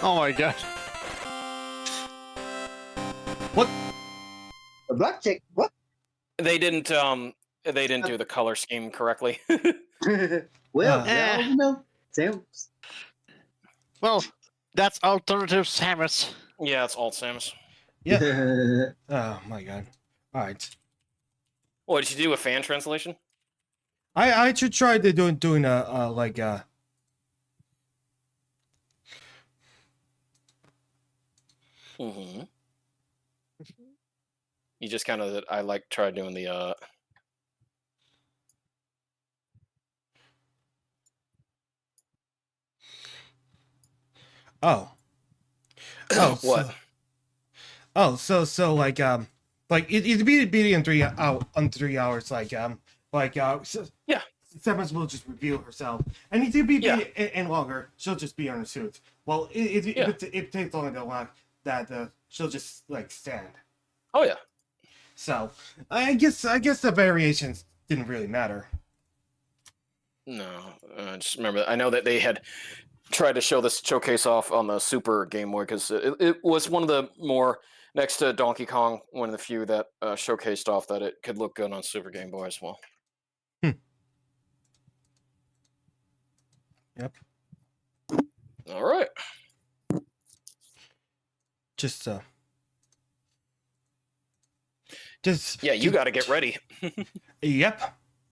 Oh my god. What? A black chick. What? They didn't do the color scheme correctly. Well, no. Sam. Well, that's alternative Samus. Yeah, it's alt Samus. Yeah. Oh my god. All right. What did you do? A fan translation? I should try to doing a like You just kind of I like try doing the oh what? So like it'd be in 3 hours like so, yeah. Samus will just reveal herself, and it could be and longer. She'll just be on her suit. Well, it takes longer to lock that she'll just like stand. Oh yeah. So I guess the variations didn't really matter. No, just remember. I know that they had tried to show this showcase off on the Super Game Boy because it was one of the more next to Donkey Kong, one of the few that showcased off that it could look good on Super Game Boy as well. Yep. All right. just Yeah, you got to get ready. Yep.